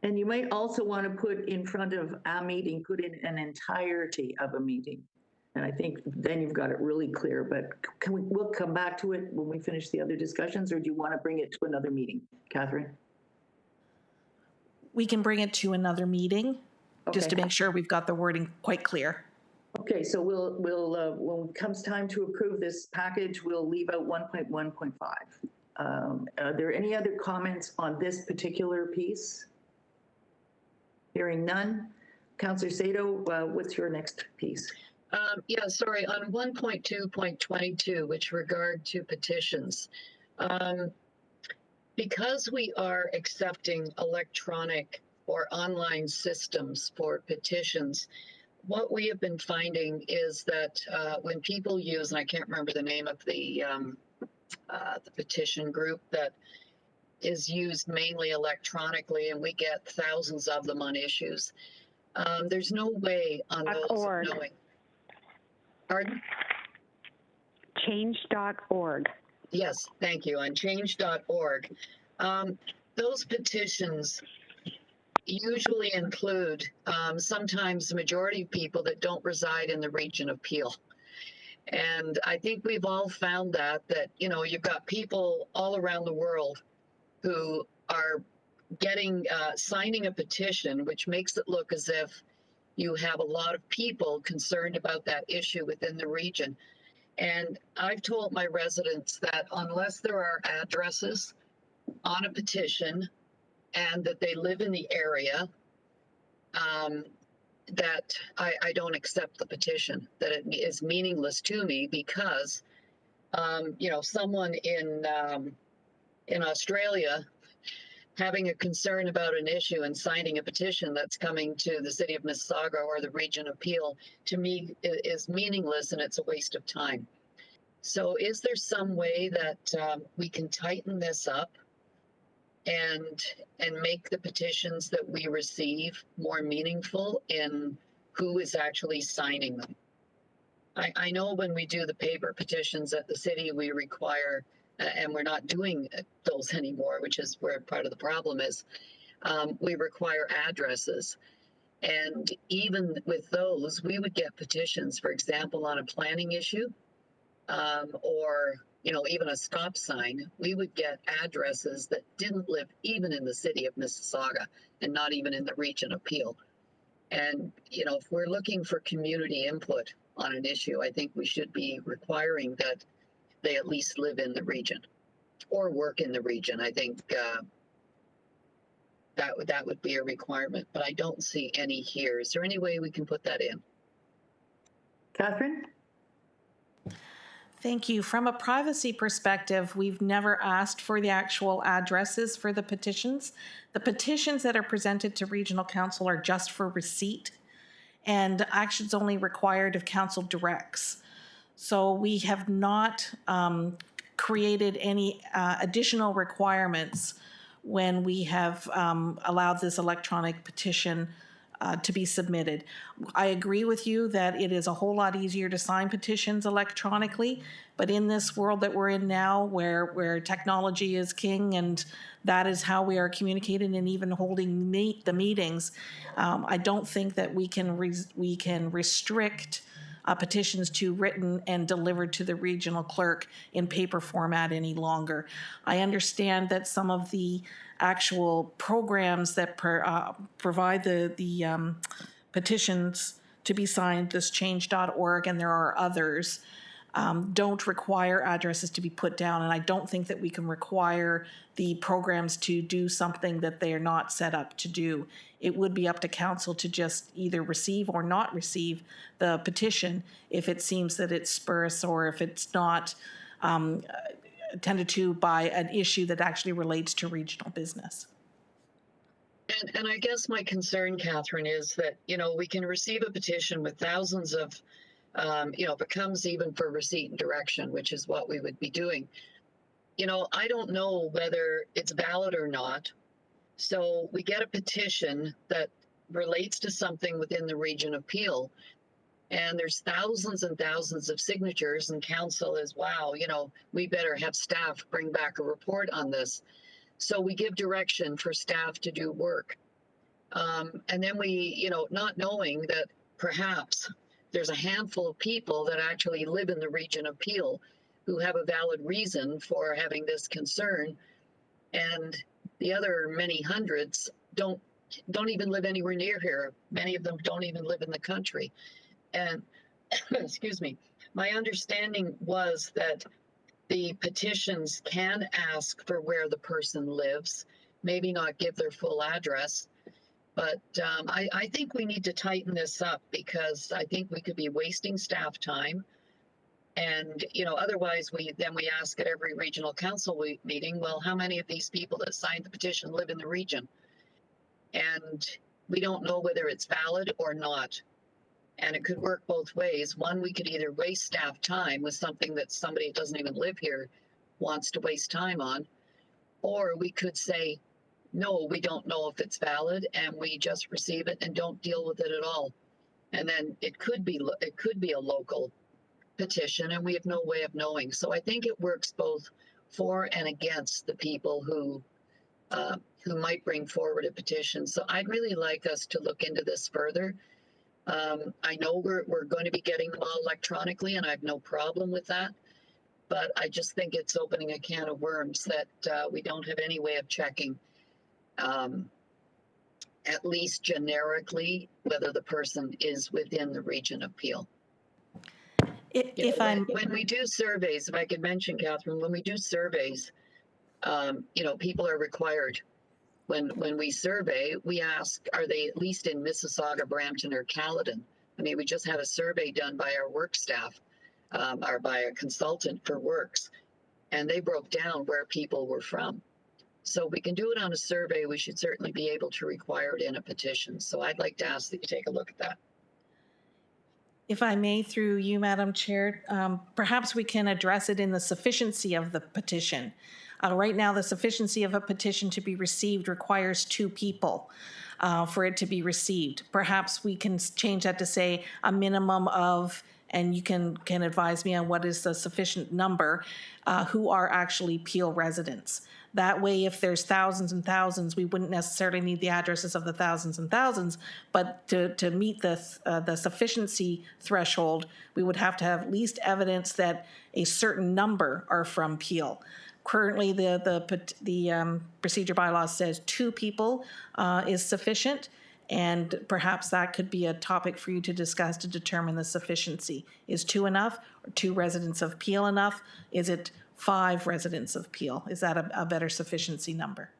And you might also want to put in front of a meeting, put in an entirety of a meeting. And I think then you've got it really clear, but we'll come back to it when we finish the other discussions, or do you want to bring it to another meeting, Catherine? We can bring it to another meeting, just to Okay. make sure we've got the wording quite clear. Okay, so we'll when it comes time to approve this package, we'll leave out 1.1.5. Are there any other comments on this particular piece? Hearing none. Councillor Sato, what's your next piece? Yeah, sorry, on 1.2.22, which regard to petitions. Because we are accepting electronic or online systems for petitions, what we have been finding is that when people use, and I can't remember the name of the petition group that is used mainly electronically, and we get thousands of them on issues. There's no way on those of knowing. Pardon? Change.org. Yes, thank you. On change.org. Those petitions usually include sometimes the majority of people that don't reside in the region of Peel. And I think we've all found that, you know, you've got people all around the world who are getting, signing a petition, which makes it look as if you have a lot of people concerned about that issue within the region. And I've told my residents that unless there are addresses on a petition and that they live in the area, that I don't accept the petition, that it is meaningless to me because, you know, someone in Australia having a concern about an issue and signing a petition that's coming to the city of Mississauga or the region of Peel, to me, is meaningless and it's a waste of time. So is there some way that we can tighten this up and make the petitions that we receive more meaningful in who is actually signing them. I know when we do the paper petitions at the city, we require, and we're not doing those anymore, which is where part of the problem is, we require addresses. And even with those, we would get petitions, for example, on a planning issue, or, you know, even a stop sign, we would get addresses that didn't live even in the city of Mississauga and not even in the region of Peel. And, you know, if we're looking for community input on an issue, I think we should be requiring that they at least live in the region or work in the region. I think that would be a requirement, but I don't see any here. Is there any way we can put that in? Catherine? Thank you. From a privacy perspective, we've never asked for the actual addresses for the petitions. The petitions that are presented to Regional Council are just for receipt, and action's only required if Council directs. So we have not created any additional requirements when we have allowed this electronic petition to be submitted. I agree with you that it is a whole lot easier to sign petitions electronically, but in this world that we're in now, where technology is king and that is how we are communicating and even holding the meetings, I don't think that we can restrict petitions to written and delivered to the regional clerk in paper format any longer. I understand that some of the actual programs that provide the petitions to be signed, this change.org, and there are others, don't require addresses to be put down. And I don't think that we can require the programs to do something that they are not set up to do. It would be up to Council to just either receive or not receive the petition if it seems that it's spurious or if it's not attended to by an issue that actually relates to regional business. And I guess my concern, Catherine, is that, you know, we can receive a petition with thousands of, you know, if it comes even for receipt and direction, which is what we would be doing. You know, I don't know whether it's valid or not. So we get a petition that relates to something within the region of Peel, and there's thousands and thousands of signatures, and Council is, wow, you know, we better have staff bring back a report on this. So we give direction for staff to do work. And then we, you know, not knowing that perhaps there's a handful of people that actually live in the region of Peel who have a valid reason for having this concern. And the other many hundreds don't even live anywhere near here. Many of them don't even live in the country. And excuse me, my understanding was that the petitions can ask for where the person lives, maybe not give their full address. But I think we need to tighten this up because I think we could be wasting staff time. And, you know, otherwise we ask at every regional council meeting, well, how many of these people that signed the petition live in the region? And we don't know whether it's valid or not. And it could work both ways. One, we could either waste staff time with something that somebody who doesn't even live here wants to waste time on, or we could say, no, we don't know if it's valid and we just receive it and don't deal with it at all. And then it could be a local petition and we have no way of knowing. So I think it works both for and against the people who might bring forward a petition. So I'd really like us to look into this further. I know we're going to be getting them all electronically and I have no problem with that, but I just think it's opening a can of worms that we don't have any way of checking, at least generically, whether the person is within the region of Peel. When we do surveys, if I could mention, Catherine, when we do surveys, you know, people are required. When we survey, we ask, are they at least in Mississauga, Brampton, or Caledon? I mean, we just had a survey done by our work staff, or by a consultant for works, and they broke down where people were from. So we can do it on a survey. We should certainly be able to require it in a petition. So I'd like to ask that you take a look at that. If I may, through you, Madam Chair, perhaps we can address it in the sufficiency of the petition. Right now, the sufficiency of a petition to be received requires 2 people for it to be received. Perhaps we can change that to say a minimum of, and you can advise me on what is the sufficient number, who are actually Peel residents. That way, if there's thousands and thousands, we wouldn't necessarily need the addresses of the thousands and thousands, but to meet the sufficiency threshold, we would have to have at least evidence that a certain number are from Peel. Currently, the procedure bylaw says 2 people is sufficient, and perhaps that could be a topic for you to discuss to determine the sufficiency. Is 2 enough, or 2 residents of Peel enough? Is it 5 residents of Peel? Is that a better sufficiency number?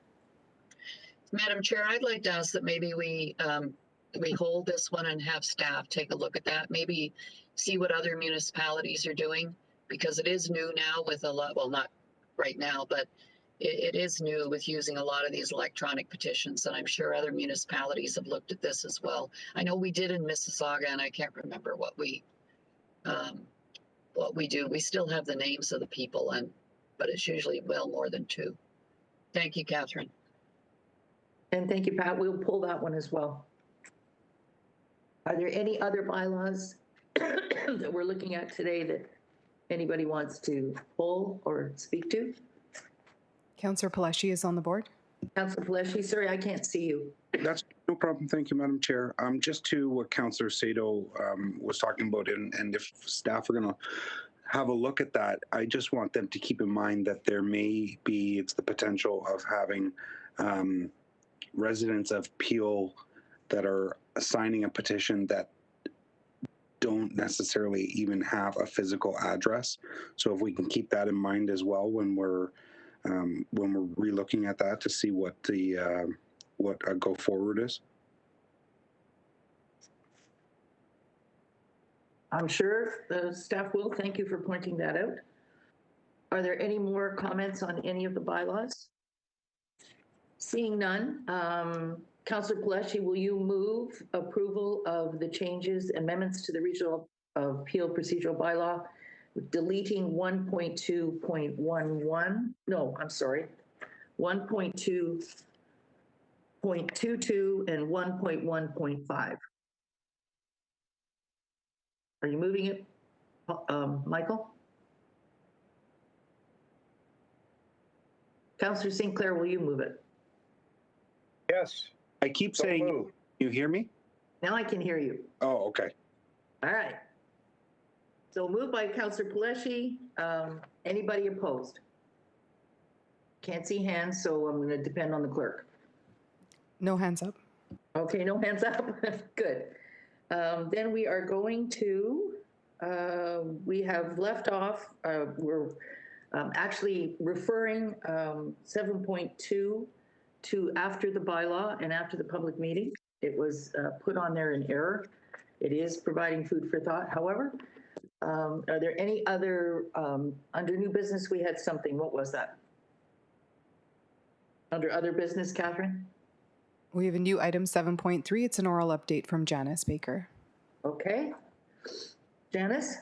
Madam Chair, I'd like to ask that maybe we hold this one and have staff take a look at that. Maybe see what other municipalities are doing, because it is new now with a lot, well, not right now, but it is new with using a lot of these electronic petitions, and I'm sure other municipalities have looked at this as well. I know we did in Mississauga, and I can't remember what we do. We still have the names of the people, but it's usually well more than 2. Thank you, Catherine. And thank you, Pat. We'll pull that one as well. Are there any other bylaws that we're looking at today that anybody wants to pull or speak to? Councillor Pelletier is on the board. Councillor Pelletier, sorry, I can't see you. That's no problem. Thank you, Madam Chair. Just to what Councillor Sato was talking about, and if staff are going to have a look at that, I just want them to keep in mind that there may be, it's the potential of having residents of Peel that are signing a petition that don't necessarily even have a physical address. So if we can keep that in mind as well when we're relooking at that to see what the what a go forward is. I'm sure the staff will. Thank you for pointing that out. Are there any more comments on any of the bylaws? Seeing none, Councillor Pelletier, will you move approval of the changes, amendments to the Regional of Peel procedural bylaw, deleting 1.2.11? No, I'm sorry, 1.2.22 and 1.1.5. Are you moving it, Michael? Councillor St. Clair, will you move it? Yes. I keep saying, you hear me? Now I can hear you. Oh, okay. All right. So moved by Councillor Pelletier. Anybody opposed? Can't see hands, so I'm going to depend on the clerk. No hands up. Okay, no hands up. Good. Then we are going to, we have left off, we're actually referring 7.2 to after the bylaw and after the public meeting. It was put on there in error. It is providing food for thought. However, are there any other, under new business, we had something. What was that? Under other business, Catherine? We have a new item 7.3. It's an oral update from Janice Baker. Okay. Janice?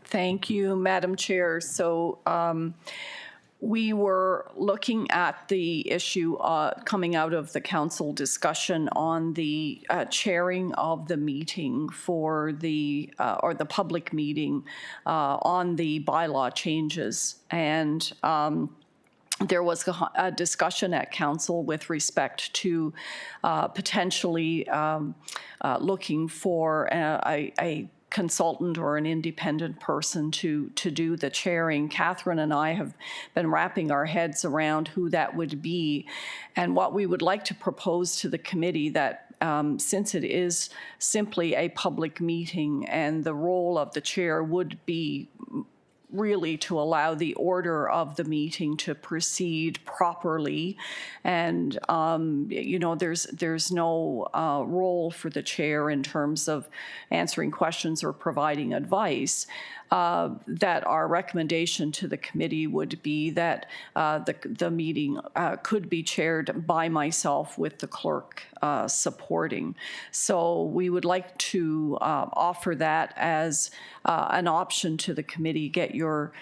Thank you, Madam Chair. So we were looking at the issue coming out of the council discussion on the chairing of the meeting for the, or the public meeting on the bylaw changes. And there was a discussion at council with respect to potentially looking for a consultant or an independent person to do the chairing. Catherine and I have been wrapping our heads around who that would be, and what we would like to propose to the committee that since it is simply a public meeting and the role of the chair would be really to allow the order of the meeting to proceed properly, and you know, there's no role for the chair in terms of answering questions or providing advice. that our recommendation to the committee would be that the meeting could be chaired by myself with the clerk supporting. So we would like to offer that as an option to the committee, get your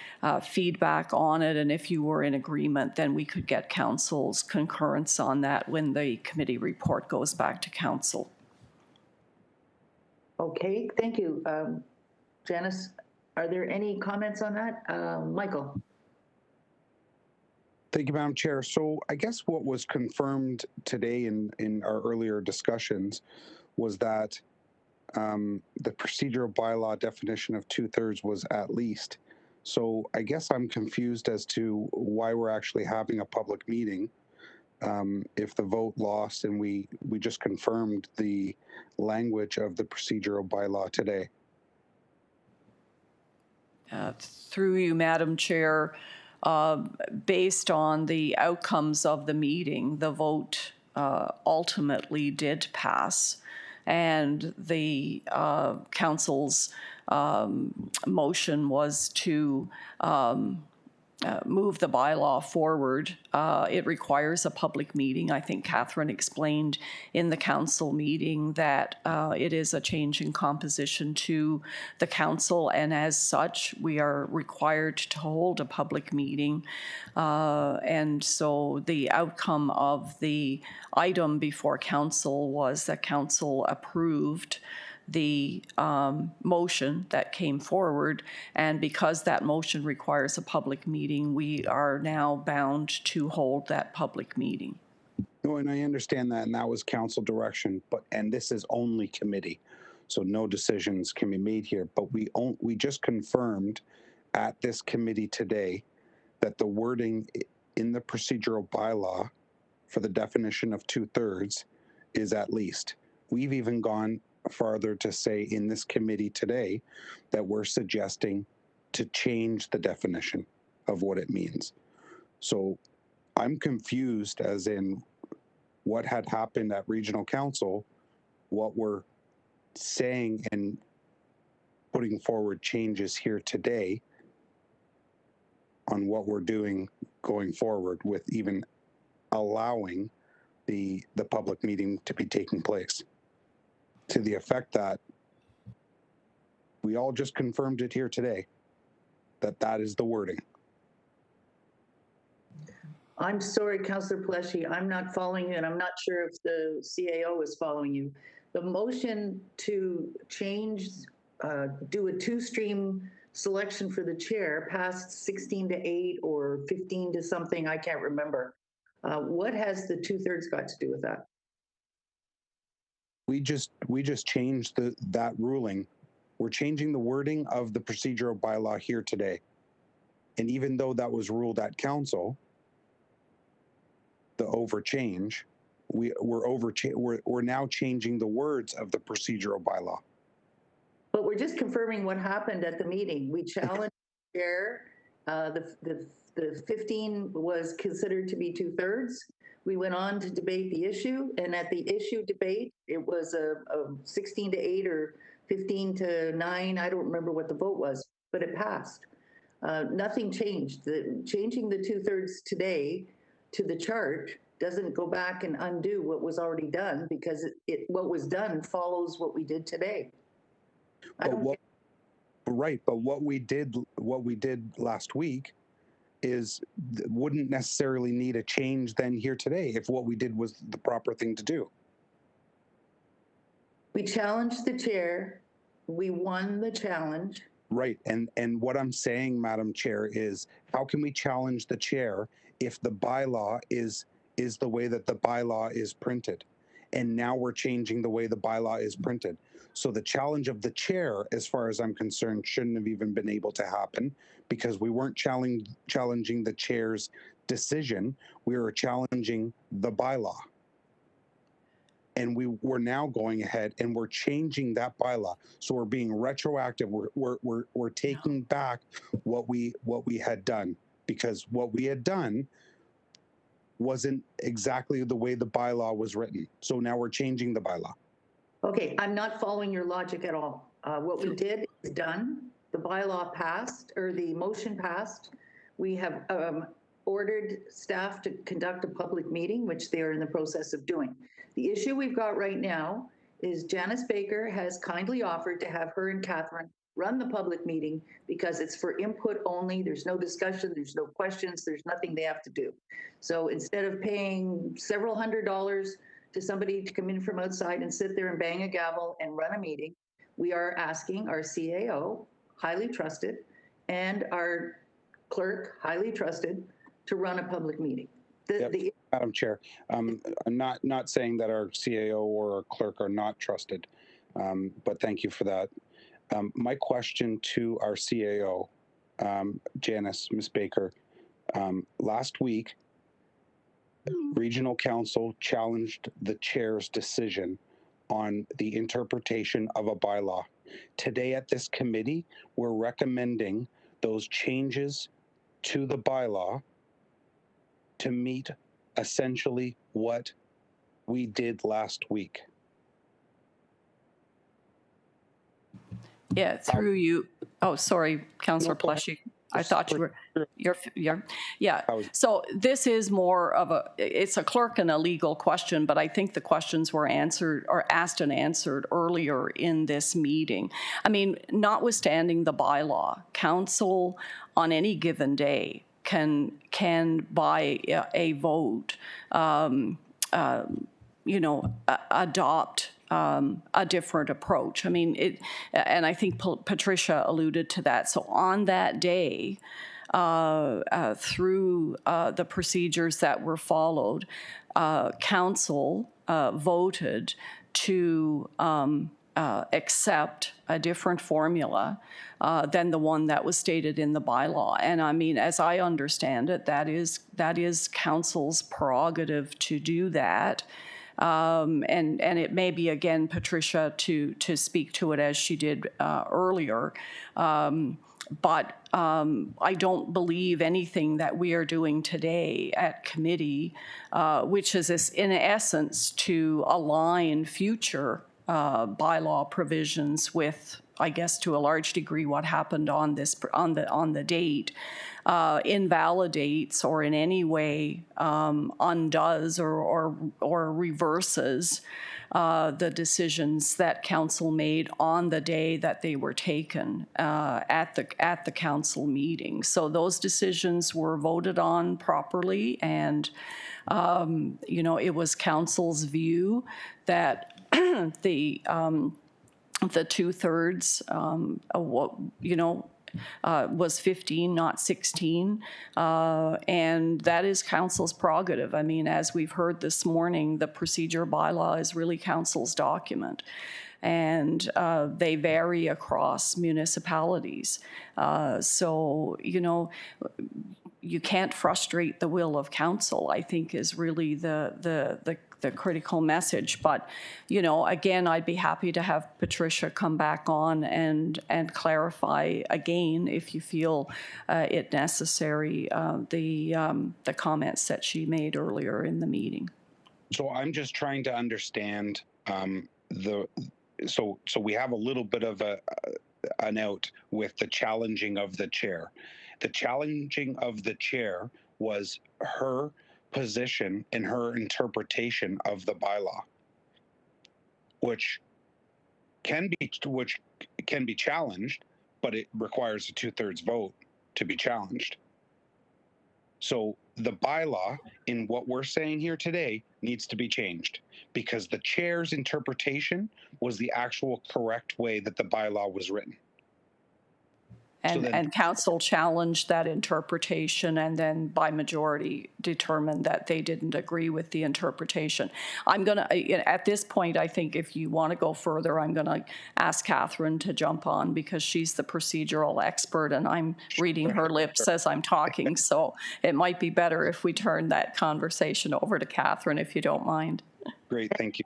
feedback on it, and if you were in agreement, then we could get council's concurrence on that when the committee report goes back to council. Okay, thank you. Janice, are there any comments on that? Michael? Thank you, Madam Chair. So I guess what was confirmed today in our earlier discussions was that the procedural bylaw definition of 2/3 was at least. So I guess I'm confused as to why we're actually having a public meeting if the vote lost and we just confirmed the language of the procedural bylaw today. Through you, Madam Chair, based on the outcomes of the meeting, the vote ultimately did pass, and the council's motion was to move the bylaw forward. It requires a public meeting. I think Catherine explained in the council meeting that it is a change in composition to the council, and as such, we are required to hold a public meeting. And so the outcome of the item before council was that council approved the motion that came forward, and because that motion requires a public meeting, we are now bound to hold that public meeting. No, and I understand that, and that was council direction, and this is only committee, so no decisions can be made here. But we just confirmed at this committee today that the wording in the procedural bylaw for the definition of 2/3 is at least. We've even gone farther to say in this committee today that we're suggesting to change the definition of what it means. So I'm confused as in what had happened at regional council, what we're saying and putting forward changes here today on what we're doing going forward with even allowing the public meeting to be taking place, to the effect that we all just confirmed it here today, that is the wording. I'm sorry, Councillor Pelletier, I'm not following you, and I'm not sure if the CAO is following you. The motion to change, do a two-stream selection for the chair passed 16-8 or 15 to something, I can't remember. What has the 2/3 got to do with that? We just changed that ruling. We're changing the wording of the procedural bylaw here today. And even though that was ruled at council, the overchange, we're now changing the words of the procedural bylaw. But we're just confirming what happened at the meeting. We challenged the chair. The 15 was considered to be 2/3. We went on to debate the issue, and at the issue debate, it was a 16-8 or 15-9. I don't remember what the vote was, but it passed. Nothing changed. Changing the 2/3 today to the chart doesn't go back and undo what was already done, because what was done follows what we did today. Right, but what we did last week wouldn't necessarily need a change then here today if what we did was the proper thing to do. We challenged the chair. We won the challenge. Right, and what I'm saying, Madam Chair, is how can we challenge the chair if the bylaw is the way that the bylaw is printed? And now we're changing the way the bylaw is printed. So the challenge of the chair, as far as I'm concerned, shouldn't have even been able to happen, because we weren't challenging the chair's decision. We were challenging the bylaw. And we're now going ahead and we're changing that bylaw. So we're being retroactive. We're taking back what we had done, because what we had done wasn't exactly the way the bylaw was written. So now we're changing the bylaw. Okay, I'm not following your logic at all. What we did is done. the bylaw passed, or the motion passed. We have ordered staff to conduct a public meeting, which they are in the process of doing. The issue we've got right now is Janice Baker has kindly offered to have her and Catherine run the public meeting because it's for input only. There's no discussion, there's no questions, there's nothing they have to do. So instead of paying several $100s to somebody to come in from outside and sit there and bang a gavel and run a meeting, we are asking our CAO, highly trusted, and our clerk, highly trusted, to run a public meeting. Madam Chair, I'm not saying that our CAO or our clerk are not trusted, but thank you for that. My question to our CAO, Janice, Ms. Baker, last week, Regional Council challenged the chair's decision on the interpretation of a bylaw. Today at this committee, we're recommending those changes to the bylaw to meet essentially what we did last week. Yeah, through you. Oh, sorry, Councillor Pleshy. I thought you were, yeah. So this is more of it's a clerk and a legal question, but I think the questions were answered or asked and answered earlier in this meeting. I mean, notwithstanding the bylaw, council on any given day can by a vote, adopt a different approach. I mean, and I think Patricia alluded to that. So on that day, through the procedures that were followed, council voted to accept a different formula than the one that was stated in the bylaw. And I mean, as I understand it, that is council's prerogative to do that. And it may be, again, Patricia to speak to it as she did earlier. But I don't believe anything that we are doing today at committee, which is in essence to align future bylaw provisions with, I guess, to a large degree, what happened on the date, invalidates or in any way undoes or reverses the decisions that council made on the day that they were taken at the council meeting. So those decisions were voted on properly, and it was council's view that the 2/3, was 15, not 16, and that is council's prerogative. I mean, as we've heard this morning, the procedure bylaw is really council's document, and they vary across municipalities. So, you can't frustrate the will of council, I think, is really the critical message. But, again, I'd be happy to have Patricia come back on and clarify again, if you feel it necessary, the comments that she made earlier in the meeting. So I'm just trying to understand so we have a little bit of an out with the challenging of the chair. The challenging of the chair was her position and her interpretation of the bylaw, which can be challenged, but it requires a 2/3 vote to be challenged. So the bylaw in what we're saying here today needs to be changed because the chair's interpretation was the actual correct way that the bylaw was written. And council challenged that interpretation and then by majority determined that they didn't agree with the interpretation. I'm going to, at this point, I think if you want to go further, I'm going to ask Catherine to jump on because she's the procedural expert and I'm reading her lips as I'm talking. So it might be better if we turn that conversation over to Catherine, if you don't mind. Great, thank you.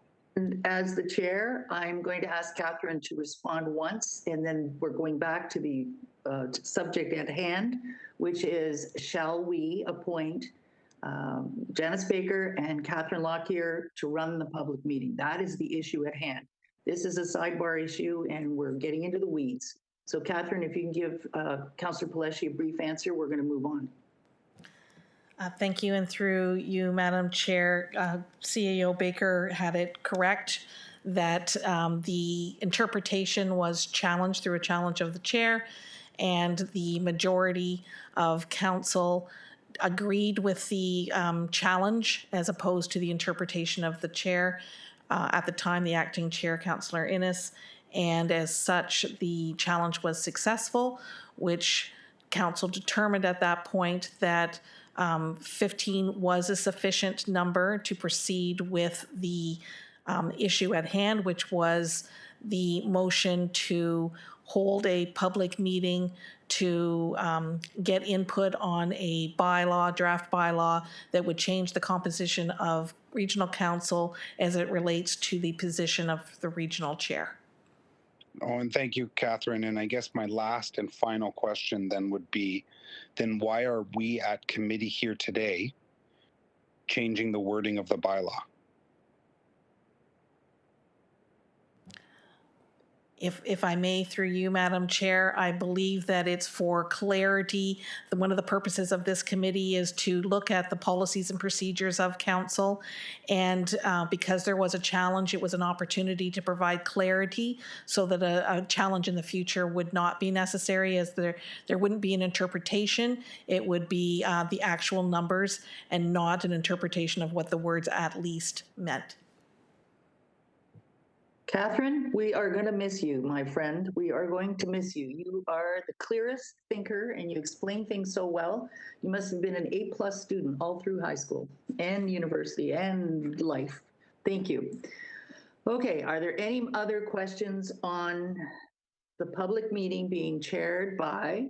As the chair, I'm going to ask Catherine to respond once, and then we're going back to the subject at hand, which is, shall we appoint Janice Baker and Catherine Lockyer to run the public meeting? That is the issue at hand. This is a sidebar issue, and we're getting into the weeds. So Catherine, if you can give Councillor Paleshi a brief answer, we're going to move on. Thank you, and through you, Madam Chair, CAO Baker had it correct that the interpretation was challenged through a challenge of the chair, and the majority of council agreed with the challenge as opposed to the interpretation of the chair. At the time, the acting chair, Councillor Innes, and as such, the challenge was successful, which council determined at that point that 15 was a sufficient number to proceed with the issue at hand, which was the motion to hold a public meeting to get input on a bylaw, draft bylaw, that would change the composition of regional council as it relates to the position of the regional chair. Oh, and thank you, Catherine. And I guess my last and final question then would be, then why are we at committee here today changing the wording of the bylaw? If I may, through you, Madam Chair, I believe that it's for clarity. One of the purposes of this committee is to look at the policies and procedures of council. And because there was a challenge, it was an opportunity to provide clarity so that a challenge in the future would not be necessary, as there wouldn't be an interpretation. It would be the actual numbers and not an interpretation of what the words "at least" meant. Catherine, we are going to miss you, my friend. We are going to miss you. You are the clearest thinker and you explain things so well. You must have been an A+ student all through high school and university and life. Thank you. Okay, are there any other questions on the public meeting being chaired by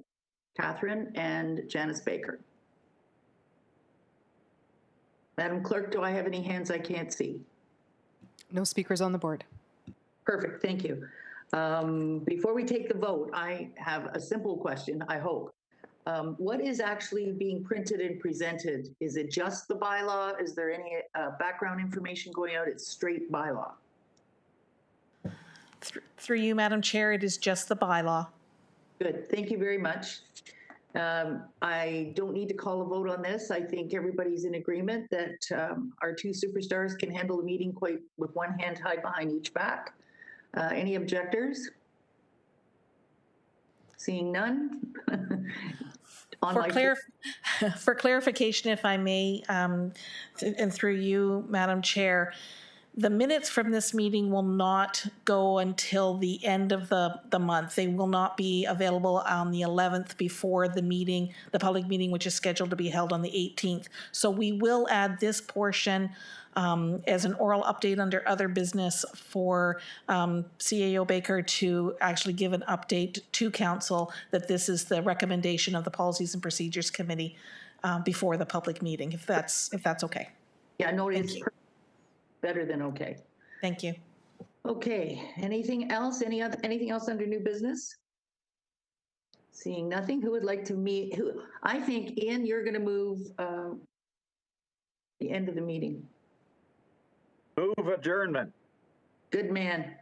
Catherine and Janice Baker? Madam Clerk, do I have any hands I can't see? No speakers on the board. Perfect, thank you. Before we take the vote, I have a simple question, I hope. What is actually being printed and presented? Is it just the bylaw? Is there any background information going out? It's straight bylaw. Through you, Madam Chair, it is just the bylaw. Good, thank you very much. I don't need to call a vote on this. I think everybody's in agreement that our two superstars can handle the meeting quite with one hand tied behind each back. Any objectors? Seeing none. For clarification, if I may, and through you, Madam Chair, the minutes from this meeting will not go until the end of the month. They will not be available on the 11th before the meeting, the public meeting, which is scheduled to be held on the 18th. So we will add this portion as an oral update under other business for CAO Baker to actually give an update to council that this is the recommendation of the Policies and Procedures Committee before the public meeting, if that's okay. Yeah, no, it's better than okay. Thank you. Okay, anything else? Anything else under new business? Seeing nothing, who would like to meet? I think, Ian, you're going to move the end of the meeting. Move adjournment. Good man.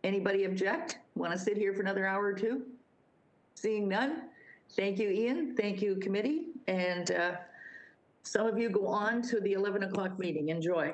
Anybody object? Want to sit here for another hour or two? Seeing none. Thank you, Ian. Thank you, committee. And some of you go on to the 11 o'clock meeting. Enjoy.